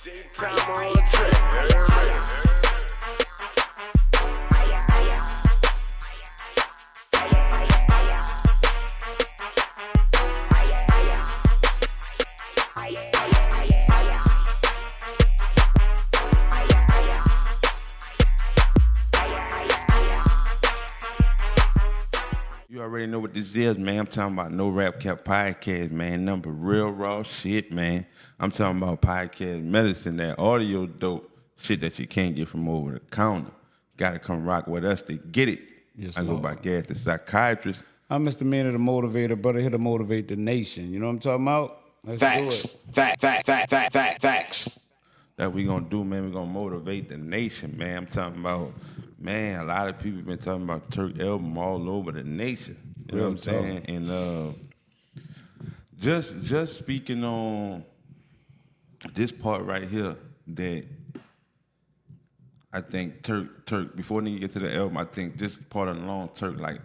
Time on the track. You already know what this is, man. I'm talking about No Rap Cap Podcast, man. Number real raw shit, man. I'm talking about podcast medicine, that audio dope shit that you can't get from over the counter. Gotta come rock with us to get it. Yes, I go Lord. by Gas the Psychiatrist. I'm Mr. MEANA, the motivator, brother, here to motivate the nation. You know what I'm talking about? Let's Facts. do it. Facts. That we gonna do, man. We gonna motivate the nation, man. I'm talking about, man, a lot of people been talking about Turk album all over the nation. You know what I'm saying? And just speaking on this part right here, that I think Turk, before nigga get to the album, I think this part alone, Turk like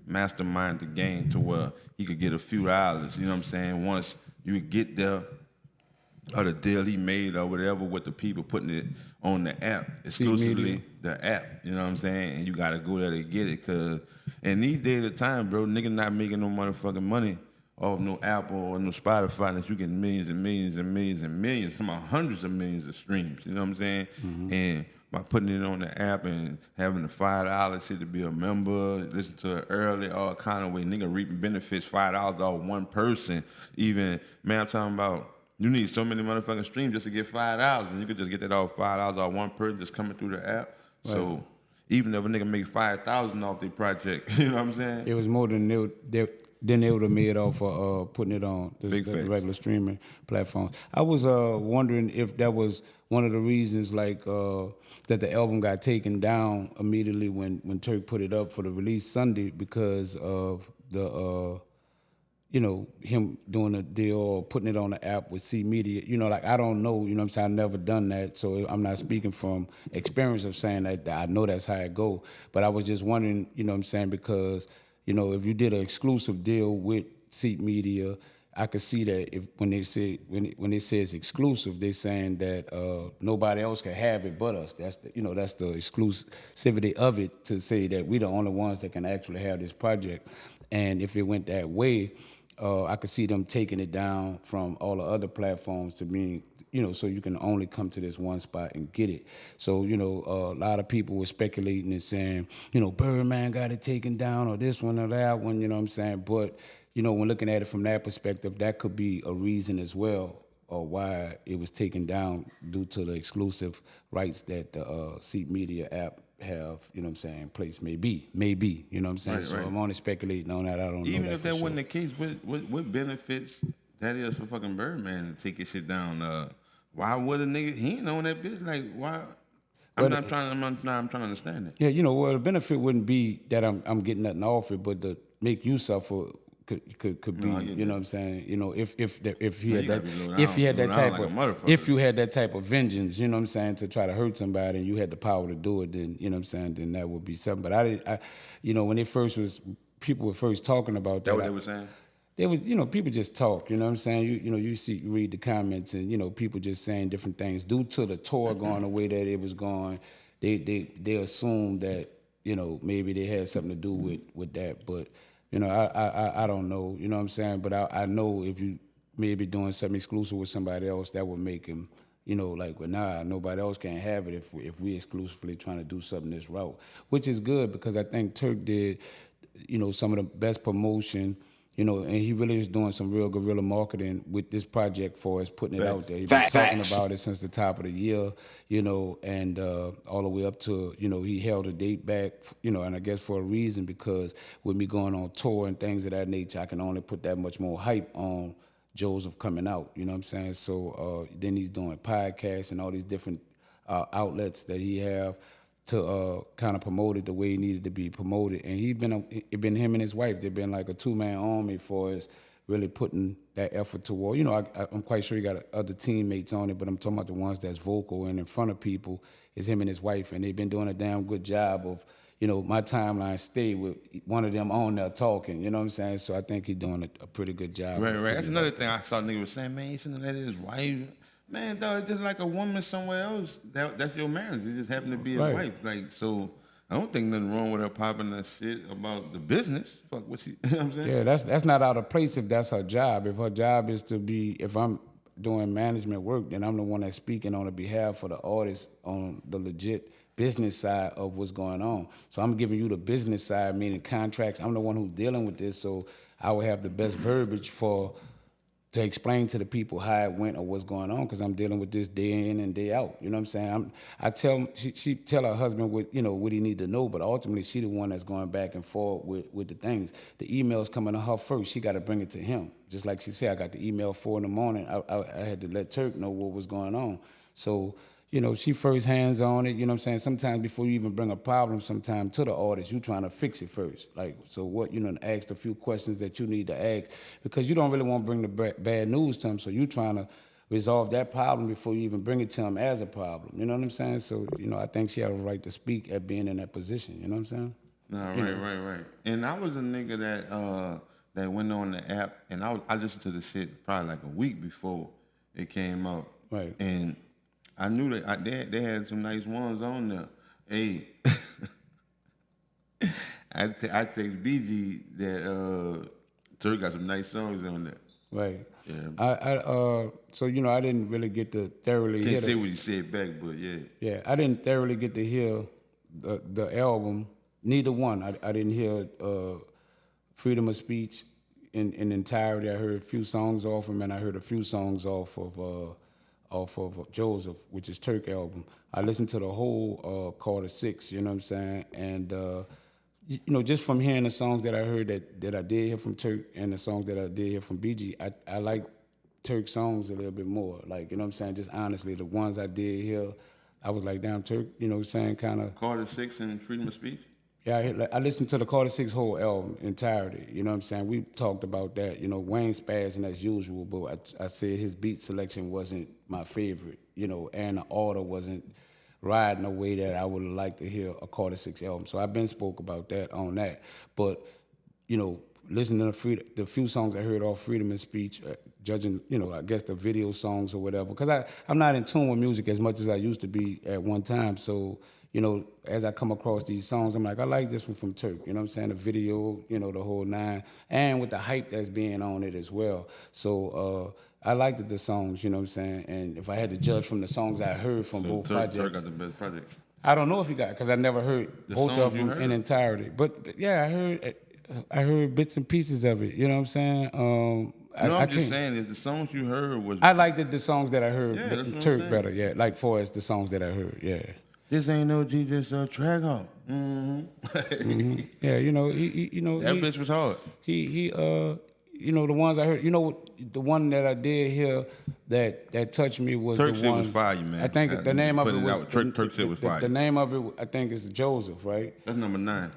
mastermind the game to where he could get a few dollars, you know what I'm saying? Once you get there, or the deal he made or whatever with the people putting it on the app, exclusively the app, you know what I'm saying? And you gotta go there to get it, cause in these days of time, bro, nigga not making no motherfucking money off no Apple or no Spotify unless you get millions and millions and millions and millions, some hundreds of millions of streams, you know what I'm saying? Mm-hmm. And by putting it on the app and having the $5 shit to be a member, listen to it early, all kind of way, nigga reaping benefits, $5 off one person, even, man, I'm talking about, you need so many motherfucking streams just to get $5, and you could just get that off $5 off one person just coming through the app. Right. So even if a nigga make $5,000 off their project, you know what I'm saying? It was more than they would have made off for putting it on the regular streaming platforms. I was wondering if that was one of the reasons, like that the album got taken down immediately when Turk put it up for the release Sunday because of the. Him doing a deal or putting it on the app with C Media. Like, I don't know, you know what I'm saying? I've never done that, so I'm not speaking from experience of saying that I know that's how it go. But I was just wondering, you know what I'm saying, because, if you did an exclusive deal with C Media, I could see that if when they say it's exclusive, they're saying that nobody else can have it but us. That's that's the exclusivity of it, to say that we the only ones that can actually have this project. And if it went that way, I could see them taking it down from all the other platforms to being, so you can only come to this one spot and get it. So, a lot of people were speculating and saying, Birdman got it taken down, or this one or that one, you know what I'm saying? But, when looking at it from that perspective, that could be a reason as well, or why it was taken down, due to the exclusive rights that the Seat Media app have, you know what I'm saying, place maybe, you know what I'm saying? Right, so I'm only speculating on that. I don't know. Even if that wasn't the case, what benefits that is for fucking Birdman to take his shit down? Why would a nigga, he ain't on that bitch, like, why? I'm trying to understand it. Yeah, well, the benefit wouldn't be that I'm getting nothing off it, but to make you suffer could be, you know what I'm saying? If you had that type of vengeance, you know what I'm saying, to try to hurt somebody, and you had the power to do it, then, you know what I'm saying, then that would be something. But when people were first talking about that. That what they were saying? They was, people just talk, you know what I'm saying? You read the comments, and, people just saying different things. Due to the tour going the way that it was going, they assumed that, maybe they had something to do with that. But, I don't know, you know what I'm saying? But I know if you maybe doing something exclusive with somebody else, that would make him, like, well, nah, nobody else can have it if we exclusively trying to do something this route. Which is good, because I think Turk did, some of the best promotion, and he really is doing some real guerrilla marketing with this project for us, putting it out there. He's been talking about it since the top of the year, and all the way up to, he held a date back, and I guess for a reason, because with me going on tour and things of that nature, I can only put that much more hype on Joseph coming out, you know what I'm saying? So then he's doing podcasts and all these different outlets that he have to kind of promote it the way he needed to be promoted. And it been him and his wife. They've been like a two-man army for us, really putting that effort toward. I'm quite sure he got other teammates on it, but I'm talking about the ones that's vocal and in front of people is him and his wife. And they've been doing a damn good job of, my timeline stay with one of them on there talking, you know what I'm saying? So I think he's doing a pretty good job. Right. That's another thing I saw niggas was saying, man, he shouldn't have let his wife. Man, dog, it's just like a woman somewhere else. That's your marriage. You just happen to be a Right. wife. Like, so I don't think nothing wrong with her popping that shit about the business. Fuck what she, you know what I'm saying? Yeah, that's not out of place if that's her job. If her job is to be, if I'm doing management work, then I'm the one that's speaking on the behalf of the artist on the legit business side of what's going on. So I'm giving you the business side, meaning contracts. I'm the one who's dealing with this, so I would have the best verbiage to explain to the people how it went or what's going on, because I'm dealing with this day in and day out. You know what I'm saying? She tell her husband what he need to know, but ultimately she the one that's going back and forth with the things. The emails coming to her first. She got to bring it to him. Just like she said, I got the email 4 in the morning. I had to let Turk know what was going on. So, she first hands on it, you know what I'm saying? Sometimes before you even bring a problem sometimes to the artist, you trying to fix it first. Like, so what, ask a few questions that you need to ask, because you don't really want to bring the bad news to him, so you trying to resolve that problem before you even bring it to him as a problem. You know what I'm saying? So, I think she had a right to speak at being in that position. You know what I'm saying? Nah, right. And I was a nigga that went on the app, and I listened to the shit probably like a week before it came out. Right. And I knew that they had some nice ones on there. Hey, I text BG that Turk got some nice songs on there. Right. Yeah. So I didn't really get to thoroughly hear. Can't say what he said back, but yeah. Yeah, I didn't thoroughly get to hear the album. Neither one. I didn't hear Freedom of Speech in entirety. I heard a few songs off him, and I heard a few songs off of Joseph, which is Turk album. I listened to the whole Carter 6, you know what I'm saying? And, just from hearing the songs that I heard that I did hear from Turk and the songs that I did hear from BG, I like Turk songs a little bit more. Like, you know what I'm saying? Just honestly, the ones I did hear, I was like, damn, Turk, you know what I'm saying? Kind of. Carter 6 and Freedom of Speech? Yeah, I listened to the Carter 6 whole album entirety. You know what I'm saying? We talked about that. Wayne spazzing as usual, but I said his beat selection wasn't my favorite, and the order wasn't riding the way that I would have liked to hear a Carter 6 album. So I've been spoke about that on that. But, listening to the few songs I heard off Freedom of Speech, judging, I guess the video songs or whatever, because I'm not in tune with music as much as I used to be at one time. So, as I come across these songs, I'm like, I like this one from Turk. You know what I'm saying? The video, the whole nine, and with the hype that's being on it as well. So I liked the songs, you know what I'm saying? And if I had to judge from the songs I heard from both projects. Turk got the best projects. I don't know if he got, because I never heard both of them in entirety. But yeah, I heard bits and pieces of it. You know what I'm saying? I'm just saying is the songs you heard was. I liked the songs that I heard Turk better. Yeah, like far as the songs that I heard. Yeah. This ain't no G, just a track off. Mm-hmm. Yeah, that bitch was hard. The ones I heard. The one that I did hear that touched me was Turk the shit one. was fire, man. I think the name of it was Turk shit was fire. The name of it, I think, is Joseph, right? That's number 9.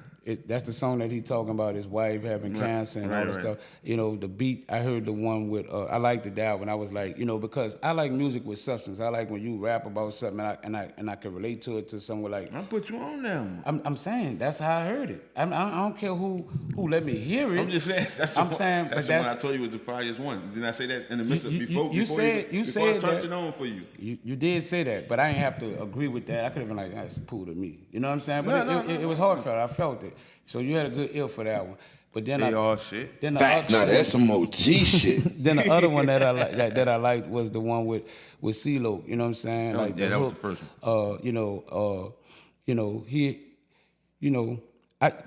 That's the song that he talking about his wife having cancer and all that stuff. The beat, I heard the one with, I liked that when I was like, because I like music with substance. I like when you rap about something and I can relate to it to someone like. I put you on now. I'm saying that's how I heard it. I don't care who let me hear it. I'm just saying that's the one I told you was the fireest one. Didn't I say that in the midst of before I turned it on for you? You did say that, but I didn't have to agree with that. I could have been like, that's cool to me. You know what I'm saying? But it was heartfelt. I felt it. So you had a good ear for that one. But then shit. Then Fact. Now that's some OG shit. Then the other one that I liked was the one with CeeLo. You know what I'm saying? That was the first one.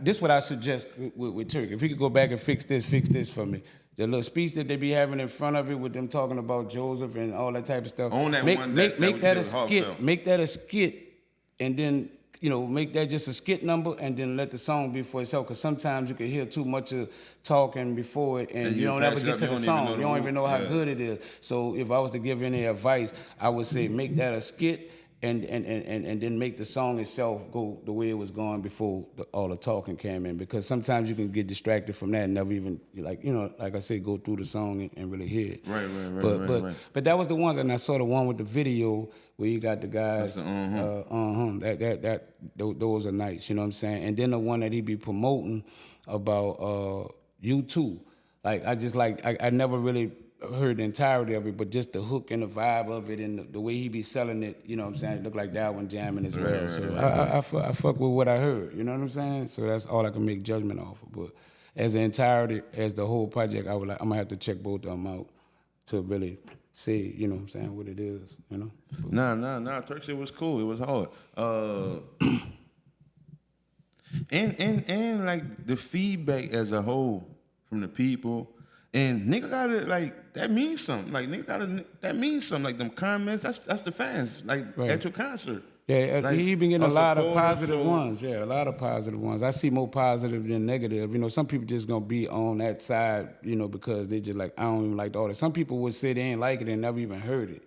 This is what I suggest with Turk. If he could go back and fix this for me. The little speech that they be having in front of it with them talking about Joseph and all that type of stuff. On that make that a skit. Heartfelt. Make that a skit, and then make that just a skit number, and then let the song be for itself. Because sometimes you can hear too much of talking before it, and you don't ever get to the song. You don't even know how good it is. So if I was to give any advice, I would say make that a skit. And then make the song itself go the way it was going before all the talking came in, because sometimes you can get distracted from that and never even like I said, go through the song and really hear it. Right. But that was the ones, and I saw the one with the video where you got the guys. Those are nice. You know what I'm saying? And then the one that he be promoting about U2. Like I never really heard the entirety of it, but just the hook and the vibe of it and the way he be selling it, you know what I'm saying? It looked like that one jamming as well. So I fuck with what I heard, you know what I'm saying? So that's all I can make judgment off of. But as the entirety, as the whole project, I'm gonna have to check both of them out to really see, you know what I'm saying, what it is, you know? Nah. Turk shit was cool. It was hard. And like the feedback as a whole from the people, and nigga gotta like that means something. Like nigga gotta that means something. Like them comments, that's the fans. Like at your concert. Yeah, like, he been getting a lot of supporter, positive ones. Yeah, a lot of positive ones. I see more positive than negative. You know, some people just gonna be on that side, you know, because they just like, I don't even like the artist. Some people would say they ain't like it and never even heard it.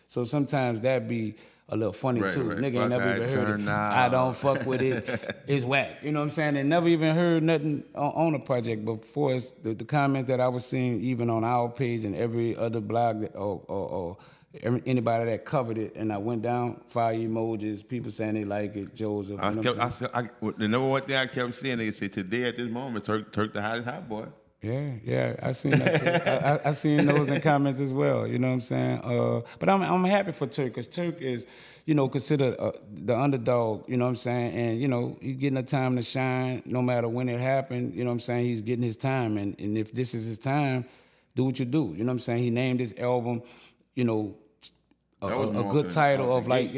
So sometimes that be a little funny too. Nigga ain't never even heard it. I don't fuck with it. It's whack. You know what I'm saying? They never even heard nothing on the project. But before it's the comments that I was seeing, even on our page and every other blog that, or anybody that covered it, and I went down, fire emojis, people saying they like it, Joseph. The number one thing I kept seeing, they say today at this moment, Turk the hottest hot boy. Yeah, I seen that too. I seen those in comments as well. You know what I'm saying? But I'm happy for Turk, because Turk is, you know, considered the underdog. You know what I'm saying? And you know, he's getting a time to shine, no matter when it happened. You know what I'm saying? He's getting his time, and if this is his time, do what you do. You know what I'm saying? He named his album, you know, a good title of like,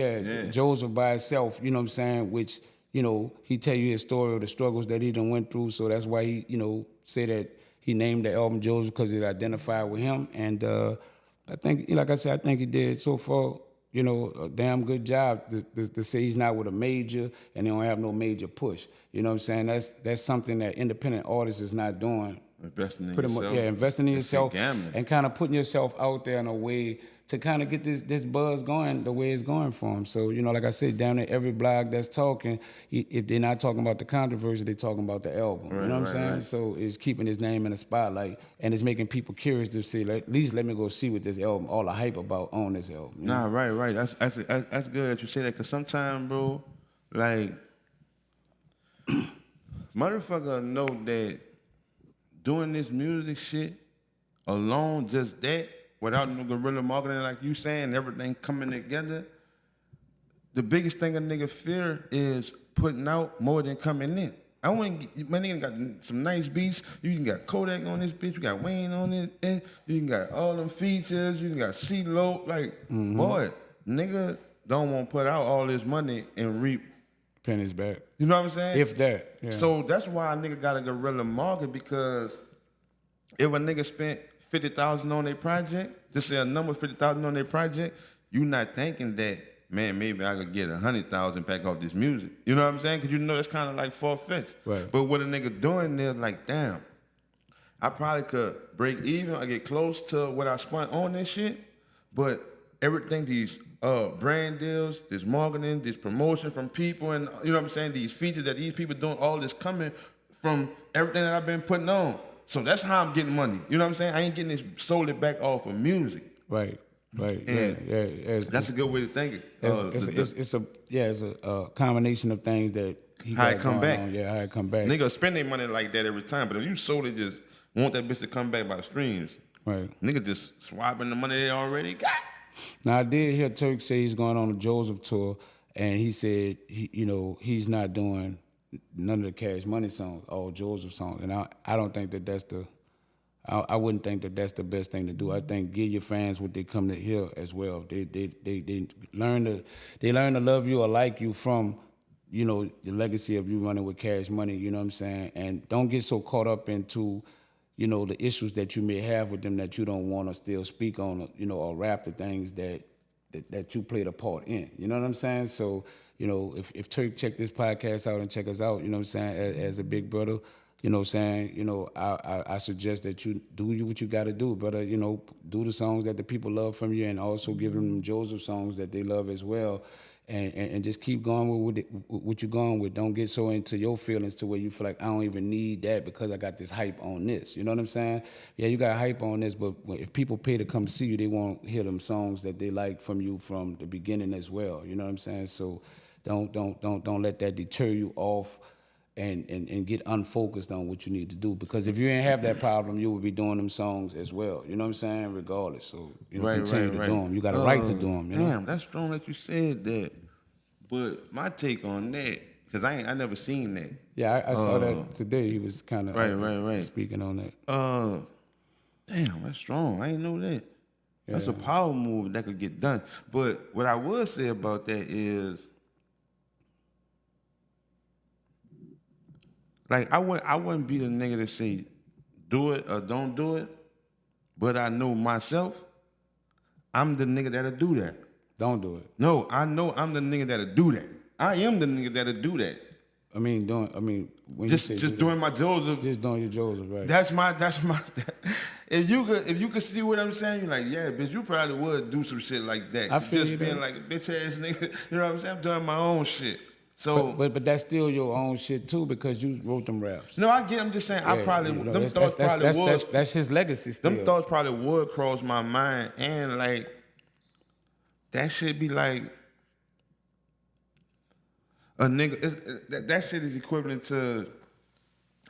Joseph by itself, you know what I'm saying, which, you know, he tell you his story of the struggles that he done went through, so that's why he, you know, say that he named the album Joseph, because it identified with him, and I think, like I said, I think he did so far, you know, a damn good job to say he's not with a major and they don't have no major push. You know what I'm saying? That's something that independent artists is not doing. Investing in Pretty yourself. much, yeah, investing in yourself gambling. and kind of putting yourself out there in a way to kind of get this buzz going the way it's going for him. So, you know, like I said, down there, every blog that's talking, if they're not talking about the controversy, they're talking about the album. You know what I'm saying? Right. So it's keeping his name in the spotlight, and it's making people curious to see, like, at least let me go see what this album, all the hype about on this album. You know? Right. That's good that you say that, because sometimes, bro, like, motherfucker know that doing this music shit alone, just that, without no guerrilla marketing like you saying, everything coming together, the biggest thing a nigga fear is putting out more than coming in. I want to my nigga got some nice beats. You can got Kodak on this bitch. You got Wayne on it. And you can got all them features. You can got CeeLo. Like, boy, nigga don't want to put out all this money and reap pennies back. You know what I'm saying? If that. Yeah. So that's why a nigga got a guerrilla market, because if a nigga spent $50,000 on their project, just say a number, $50,000 on their project, you not thinking that, man, maybe I could get 100,000 back off this music. You know what I'm saying? Because you know that's kind of like far-fetched. Right. But what a nigga doing there, like, damn, I probably could break even or get close to what I spent on this shit, but everything, these brand deals, this marketing, this promotion from people, and you know what I'm saying, these features that these people doing, all this coming from everything that I've been putting on. So that's how I'm getting money. You know what I'm saying? I ain't getting this solely back off of music. Right. And that's a good way to think it. It's a combination of things that he how got it come going back. on. Yeah, how it come back. Nigga spend their money like that every time, but if you solely just want that bitch to come back by the streams, right? Nigga just swapping the money they already got. Now I did hear Turk say he's going on a Joseph tour, and he said he's not doing none of the Cash Money songs, all Joseph songs, and I don't think that that's the. I wouldn't think that that's the best thing to do. I think give your fans what they come to hear as well. They learn to love you or like you from, the legacy of you running with Cash Money. You know what I'm saying? And don't get so caught up into, the issues that you may have with them that you don't want to still speak on, or rap the things that you played a part in. You know what I'm saying? So, if Turk check this podcast out and check us out, you know what I'm saying, as a big brother. You know what I'm saying? I suggest that you do what you got to do, brother. Do the songs that the people love from you, and also give them Joseph songs that they love as well, and just keep going with what you're going with. Don't get so into your feelings to where you feel like I don't even need that because I got this hype on this. You know what I'm saying? Yeah, you got hype on this, but if people pay to come see you, they won't hear them songs that they like from you from the beginning as well. You know what I'm saying? So don't let that deter you off. and get unfocused on what you need to do. Because if you didn't have that problem, you would be doing them songs as well. You know what I'm saying? Regardless. So, continue to do them. You got a right to do them. Damn, that's strong that you said that. But my take on that, because I never seen that. Yeah, I saw that today. He was kind of right. speaking on that. Damn, that's strong. I didn't know that. That's a power move that could get done. But what I would say about that is, like, I wouldn't be the nigga that say do it or don't do it, but I know myself, I'm the nigga that'll do that. Don't do it. No, I know I'm the nigga that'll do that. I am the nigga that'll do that. When just you say doing my Joseph. Just doing your Joseph, right? That's my. If you could see what I'm saying, you're like, yeah, bitch, you probably would do some shit like that. I feel just you, being man. like a bitch ass nigga. You know what I'm saying? I'm doing my own shit. So, but that's still your own shit too, because you wrote them raps. No, I get. I'm just saying. I probably them thoughts that's his legacy. Still. Them thoughts probably would cross my mind, and like that shit be like a nigga. That shit is equivalent to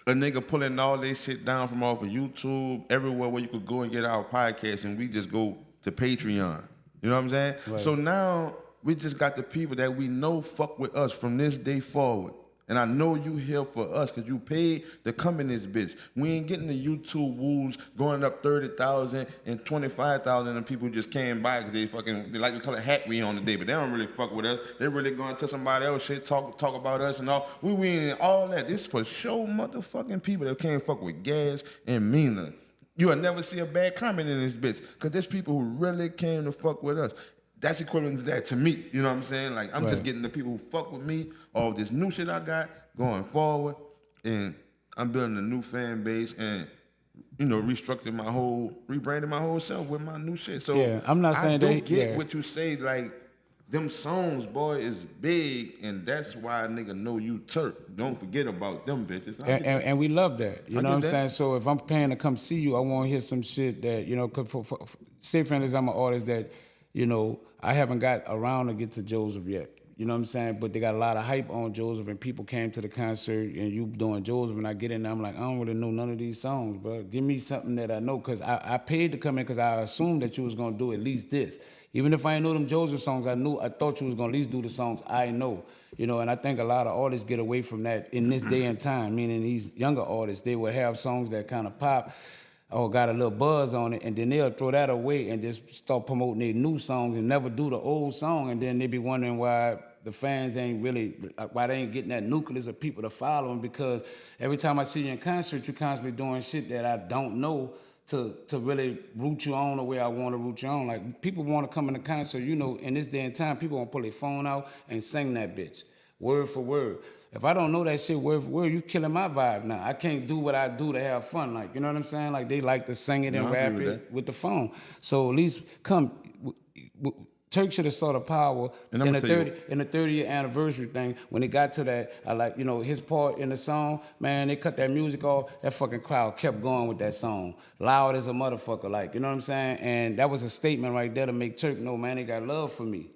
a nigga pulling all this shit down from off of YouTube, everywhere where you could go and get our podcast, and we just go to Patreon. You know what I'm saying? Right. So now we just got the people that we know fuck with us from this day forward. And I know you here for us because you paid to come in this bitch. We ain't getting the YouTube woos going up 30,000 and 25,000 and people just came by because they like the color hat we on today, but they don't really fuck with us. They really going to somebody else shit, talk about us and all. We ain't all that. This for show motherfucking people that can't fuck with Gas and MEANA. You'll never see a bad comment in this bitch because there's people who really came to fuck with us. That's equivalent to that to me. You know what I'm saying? Like, I'm just getting the people who fuck with me, all this new shit I got going forward, and I'm building a new fan base and, rebranding my whole self with my new shit. So yeah, I'm not saying I don't get what you say, like, them songs, boy, is big, and that's why a nigga know you Turk. Don't forget about them bitches. And we love that. You know what I'm saying? So if I'm paying to come see you, I want to hear some shit that, say for instance, I'm an artist that, I haven't got around to get to Joseph yet. You know what I'm saying? But they got a lot of hype on Joseph, and people came to the concert, and you doing Joseph, and I get in there, I'm like, I don't really know none of these songs, bro. Give me something that I know, because I paid to come in because I assumed that you was going to do at least this. Even if I ain't know them Joseph songs, I thought you was going to at least do the songs I know. And I think a lot of artists get away from that in this day and time, meaning these younger artists, they would have songs that kind of pop, or got a little buzz on it, and then they'll throw that away and just start promoting their new songs and never do the old song, and then they be wondering why the fans why they ain't getting that nucleus of people to follow them, because every time I see you in concert, you're constantly doing shit that I don't know to really root you on the way I want to root you on. Like, people want to come in the concert, in this day and time, people want to pull their phone out and sing that bitch, word for word. If I don't know that shit word for word, you killing my vibe now. I can't do what I do to have fun. Like, you know what I'm saying? Like, they like to sing it and rap it with the phone. So at least Turk should have saw the power in the 30th anniversary thing. When it got to that, I like, his part in the song, man, they cut that music off, that fucking crowd kept going with that song. Loud as a motherfucker, like, you know what I'm saying? And that was a statement right there to make Turk know, man, they got love for me.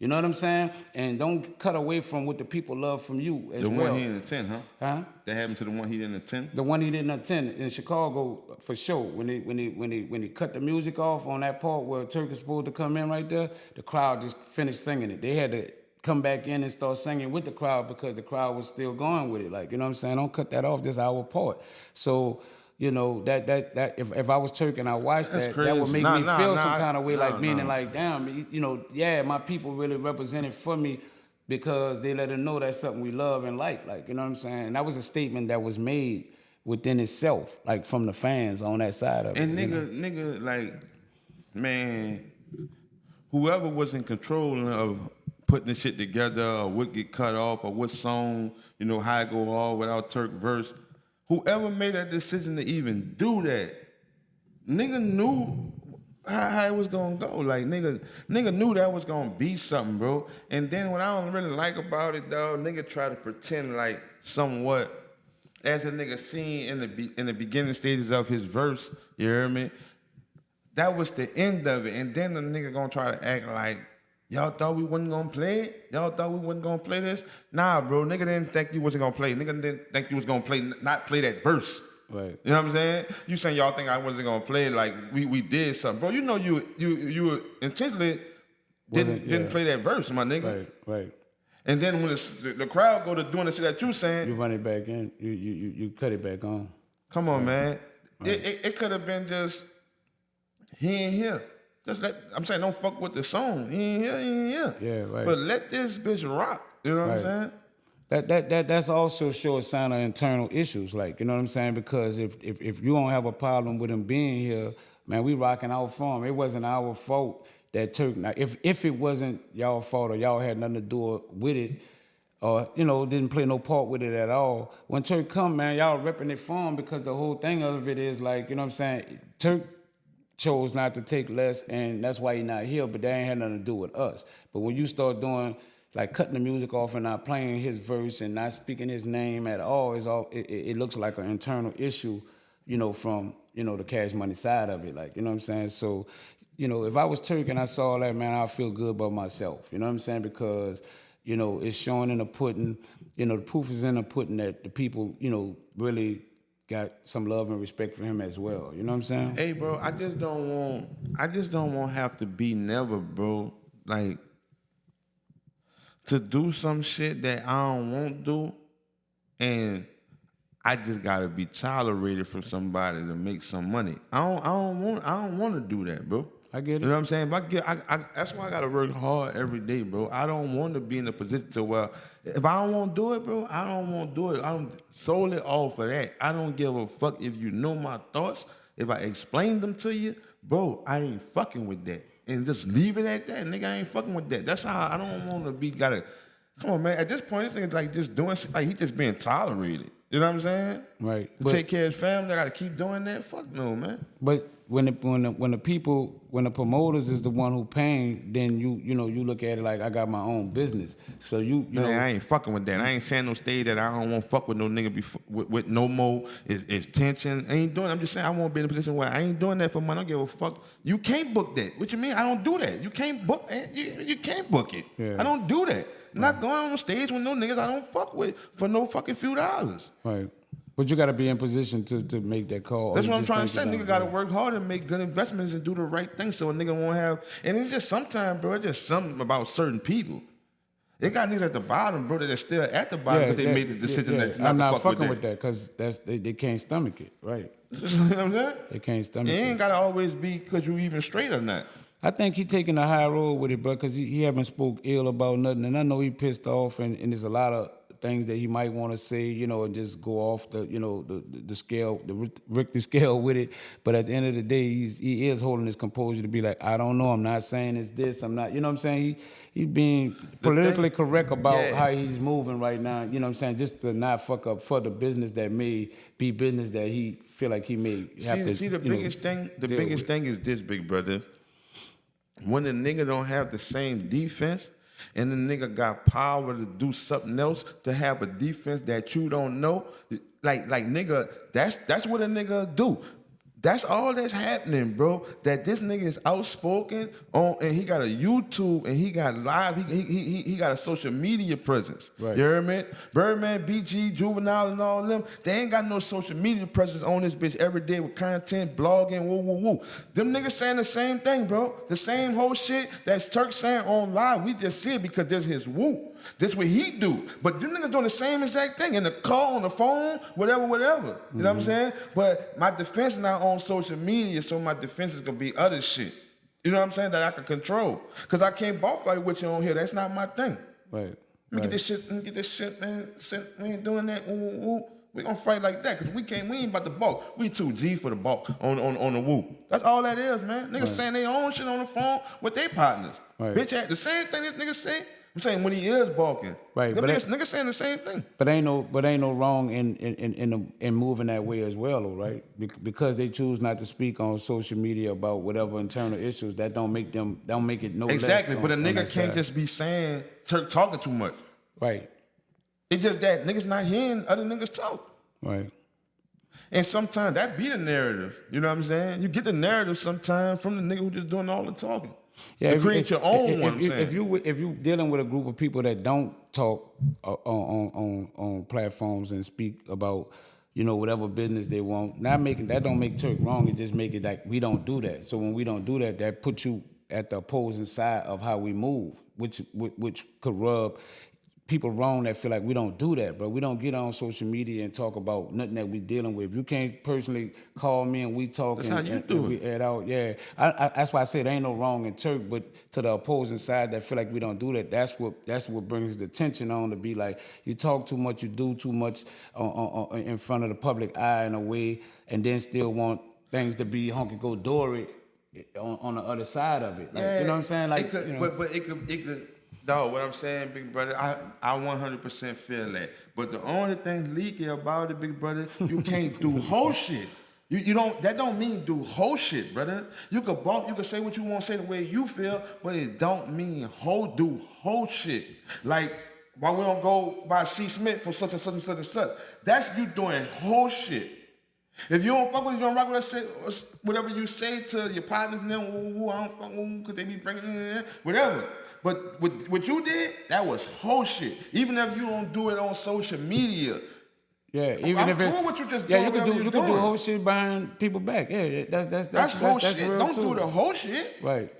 You know what I'm saying? And don't cut away from what the people love from you as well. The one he didn't attend, huh? Huh? That happened to the one he didn't attend? The one he didn't attend in Chicago, for sure. When they cut the music off on that part where Turk is supposed to come in right there, the crowd just finished singing it. They had to come back in and start singing with the crowd because the crowd was still going with it. Like, you know what I'm saying? Don't cut that off. This is our part. So, that if I was Turk and I watched that would make me feel some kind of way, meaning like, damn, my people really represented for me because they let them know that's something we love and like, you know what I'm saying? And that was a statement that was made within itself, like from the fans on that side of it. And nigga, like, man, whoever was in control of putting the shit together, or what get cut off, or what song, how it go all without Turk verse, whoever made that decision to even do that, nigga knew how it was gonna go. Like, nigga knew that was gonna be something, bro. And then what I don't really like about it, dog, nigga try to pretend like somewhat, as a nigga seen in the beginning stages of his verse, you hear me? That was the end of it. And then the nigga gonna try to act like, Y'all thought we wasn't gonna play it? Y'all thought we wasn't gonna play this? Nah, bro, nigga didn't think you wasn't gonna play. Nigga didn't think you was gonna not play that verse. Right. You know what I'm saying? You saying y'all think I wasn't gonna play it like we did something. Bro, you know you intentionally didn't play that verse, my nigga. Right. And then when the crowd go to doing the shit that you saying, you run it back in. You cut it back on. Come on, man. Right. It could have been just he ain't here. I'm saying don't fuck with the song. He ain't here. Yeah, right. But let this bitch rock. You know what I'm saying? That's also show a sign of internal issues, like, you know what I'm saying? Because if you don't have a problem with him being here, man, we rocking out for him. It wasn't our fault that Turk. Now, if it wasn't y'all fault or y'all had nothing to do with it, or didn't play no part with it at all, when Turk come, man, y'all repping it for him because the whole thing of it is like, you know what I'm saying? Turk chose not to take less, and that's why he's not here, but that ain't had nothing to do with us. But when you start doing, like, cutting the music off and not playing his verse and not speaking his name at all, it looks like an internal issue, from, the Cash Money side of it, like, you know what I'm saying? So, if I was Turk and I saw that, man, I'd feel good about myself, you know what I'm saying? Because, it's showing in the pudding, the proof is in the pudding that the people, really got some love and respect for him as well. You know what I'm saying? Hey, bro, I just don't want have to be never, bro. Like, to do some shit that I don't want to do, and I just gotta be tolerated for somebody to make some money. I don't want to do that, bro. I get it. You know what I'm saying? That's why I gotta work hard every day, bro. I don't want to be in a position to where if I don't want to do it, bro, I don't want to do it. I don't solely off of that. I don't give a fuck if you know my thoughts. If I explain them to you, bro, I ain't fucking with that. And just leave it at that, nigga. I ain't fucking with that. That's how I don't want to be. Come on, man. At this point, this nigga like just doing shit like he just being tolerated. You know what I'm saying? Right. To take care of his family, I gotta keep doing that. Fuck no, man. But when the promoters is the one who paying, then you look at it like I got my own business. So you know I ain't fucking with that. I ain't saying no stage that I don't want to fuck with no nigga with no more is tension. I ain't doing. I'm just saying I won't be in a position where I ain't doing that for money. I don't give a fuck. You can't book that. What you mean? I don't do that. You can't book. You can't book it. Yeah. I don't do that. I'm not going on stage with no niggas I don't fuck with for no fucking few dollars. Right. But you got to be in position to make that call. That's what I'm trying to say. Nigga got to work hard and make good investments and do the right thing so a nigga won't have. And it's just sometimes, bro, it's just something about certain people. They got niggas at the bottom, bro, that are still at the bottom, but they made the decision that I'm not to fuck fucking with that because they can't stomach it, right? You know what I'm saying? They can't stomach it. It ain't got to always be because you even straight or not. I think he taking a high road with it, bro, because he haven't spoke ill about nothing. And I know he pissed off, and there's a lot of things that he might want to say, and just go off the scale, the Richter scale with it. But at the end of the day, he is holding his composure to be like, I don't know, I'm not saying it's this, I'm not, you know what I'm saying? He's being politically correct about how he's moving right now, you know what I'm saying? Just to not fuck up for the business that may be business that he feel like he may have to. See, the biggest thing is this, big brother. When the nigga don't have the same defense and the nigga got power to do something else, to have a defense that you don't know, like nigga, that's what a nigga do. That's all that's happening, bro. That this nigga is outspoken and he got a YouTube and he got live. He got a social media presence. Right. You heard me? Birdman, BG, Juvenile, and all of them. They ain't got no social media presence on this bitch every day with content, blogging, woo. Them niggas saying the same thing, bro. The same whole shit that's Turk saying on live. We just see it because there's his woo. This what he do. But them niggas doing the same exact thing in the call, on the phone, whatever. You know what I'm saying? But my defense not on social media, so my defense is gonna be other shit. You know what I'm saying? That I can control. Cause I can't ball fight with you on here. That's not my thing. Right. Let me get this shit, man. We ain't doing that. We gonna fight like that, cause we ain't about to balk. We too G for the balk on the woo. That's all that is, man. Niggas saying they own shit on the phone with their partners. Right. Bitch, the same thing this nigga say. I'm saying when he is balking. Right. Them niggas saying the same thing. But ain't no wrong in moving that way as well, though, right? Because they choose not to speak on social media about whatever internal issues, that don't make it no less. Exactly. But a nigga can't just be saying Turk talking too much. Right. It's just that niggas not hearing other niggas talk. Right. And sometimes that be the narrative. You know what I'm saying? You get the narrative sometimes from the nigga who just doing all the talking. Yeah, to create your own one. I'm saying. If you dealing with a group of people that don't talk on platforms and speak about whatever business they want, that don't make Turk wrong. It just make it like we don't do that. So when we don't do that, that puts you at the opposing side of how we move, which could rub people wrong that feel like we don't do that, but we don't get on social media and talk about nothing that we dealing with. If you can't personally call me and we talk, That's how you do we add out, yeah. That's why I said there ain't no wrong in Turk, but to the opposing side that feel like we don't do that, that's what brings the tension on to be like you talk too much, you do too much in front of the public eye in a way, and then still want things to be hunky dory on the other side of it. Like, yeah, you know what I'm saying? Like, but it could. Dog, what I'm saying, big brother, I 100% feel that. But the only thing leaky about it, big brother, you can't do whole shit. You don't. That don't mean do whole shit, brother. You could say what you want to say the way you feel, but it don't mean do whole shit. Like why we don't go by C. Smith for such and such and such and such. That's you doing whole shit. If you don't fuck with it, you don't rock with us, whatever you say to your partners and them, I don't fuck with them, could they be bringing in, whatever. But what you did, that was whole shit. Even if you don't do it on social media. Yeah, even I'm if cool it's what you just yeah, doing. you can do whole shit behind people back. Yeah, that's whole shit. Real Don't too. do the whole shit. Right,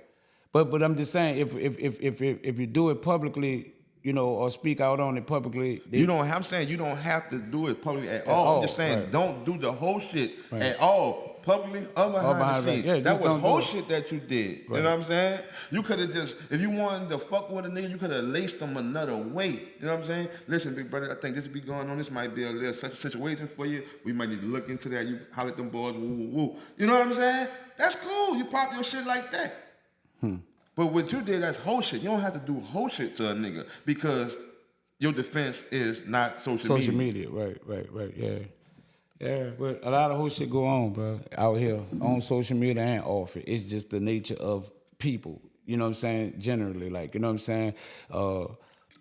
but I'm just saying if you do it publicly, or speak out on it publicly, I'm saying you don't have to do it publicly at all. I'm just saying right. Don't do the whole shit at all. Publicly or behind the scenes. Yeah, that was whole shit that you did. Right. You know what I'm saying? You could have just, if you wanted to fuck with a nigga, you could have laced them another way. You know what I'm saying? Listen, big brother, I think this be going on. This might be a little such a situation for you. We might need to look into that. You holler at them boys, woo, woo, woo. You know what I'm saying? That's cool. You pop your shit like that. But what you did, that's whole shit. You don't have to do whole shit to a nigga because your defense is not social media. Social media, right, yeah. Yeah, but a lot of whole shit go on, bro, out here on social media and off it. It's just the nature of people. You know what I'm saying? Generally, like, you know what I'm saying?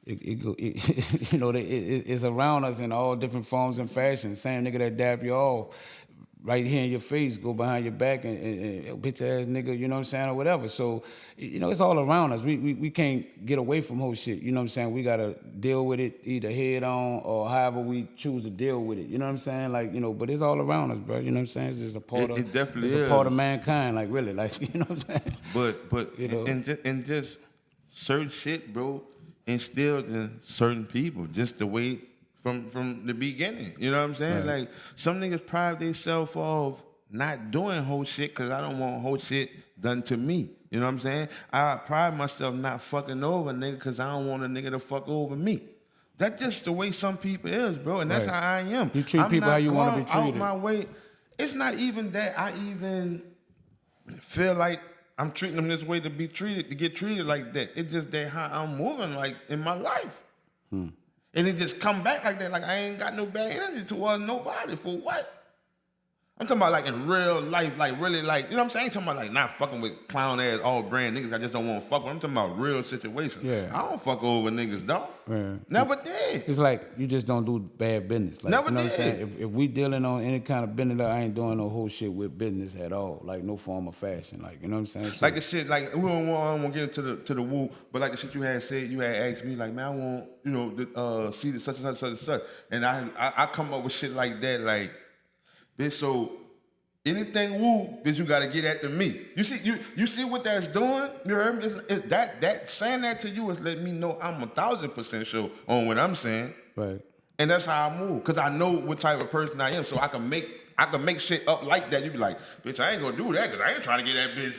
It's around us in all different forms and fashions. Same nigga that dap you off right here in your face, go behind your back and bitch ass nigga, you know what I'm saying, or whatever. So, it's all around us. We can't get away from whole shit. You know what I'm saying? We gotta deal with it either head on or however we choose to deal with it. You know what I'm saying? Like, but it's all around us, bro. You know what I'm saying? It's just a part of it definitely it's is. a part of mankind, like really, like, you know what I'm saying? But and just certain shit, bro, instilled in certain people, just the way from the beginning. You know what I'm saying? Right. Like some niggas pride themselves off not doing whole shit because I don't want whole shit done to me. You know what I'm saying? I pride myself not fucking over a nigga because I don't want a nigga to fuck over me. That's just the way some people is, bro, and that's Right. how I am. You treat people how you want to be treated. Out my way. It's not even that I even feel like I'm treating them this way to get treated like that. It's just that how I'm moving like in my life. And it just come back like that, like I ain't got no bad energy towards nobody for what? I'm talking about like in real life, like really like, you know what I'm saying? I ain't talking about like not fucking with clown ass all brand niggas I just don't want to fuck with. I'm talking about real situations. Yeah. I don't fuck over niggas, dog. Yeah. Never did. It's like you just don't do bad business. Like, Never you know did. What I'm saying? If we dealing on any kind of business, I ain't doing no whole shit with business at all. Like no form of fashion. Like, you know what I'm saying? So, Like the shit, like I don't want to get into the woo, but like the shit you had said, you had asked me like, man, I want see the such and such and such, and I come up with shit like that, like, bitch, so. Anything woo, bitch, you gotta get after me. You see what that's doing? You heard me? That saying that to you is letting me know I'm 1,000% sure on what I'm saying. right. And that's how I move, cause I know what type of person I am, so I can make shit up like that. You be like, bitch, I ain't gonna do that, cause I ain't trying to get that bitch.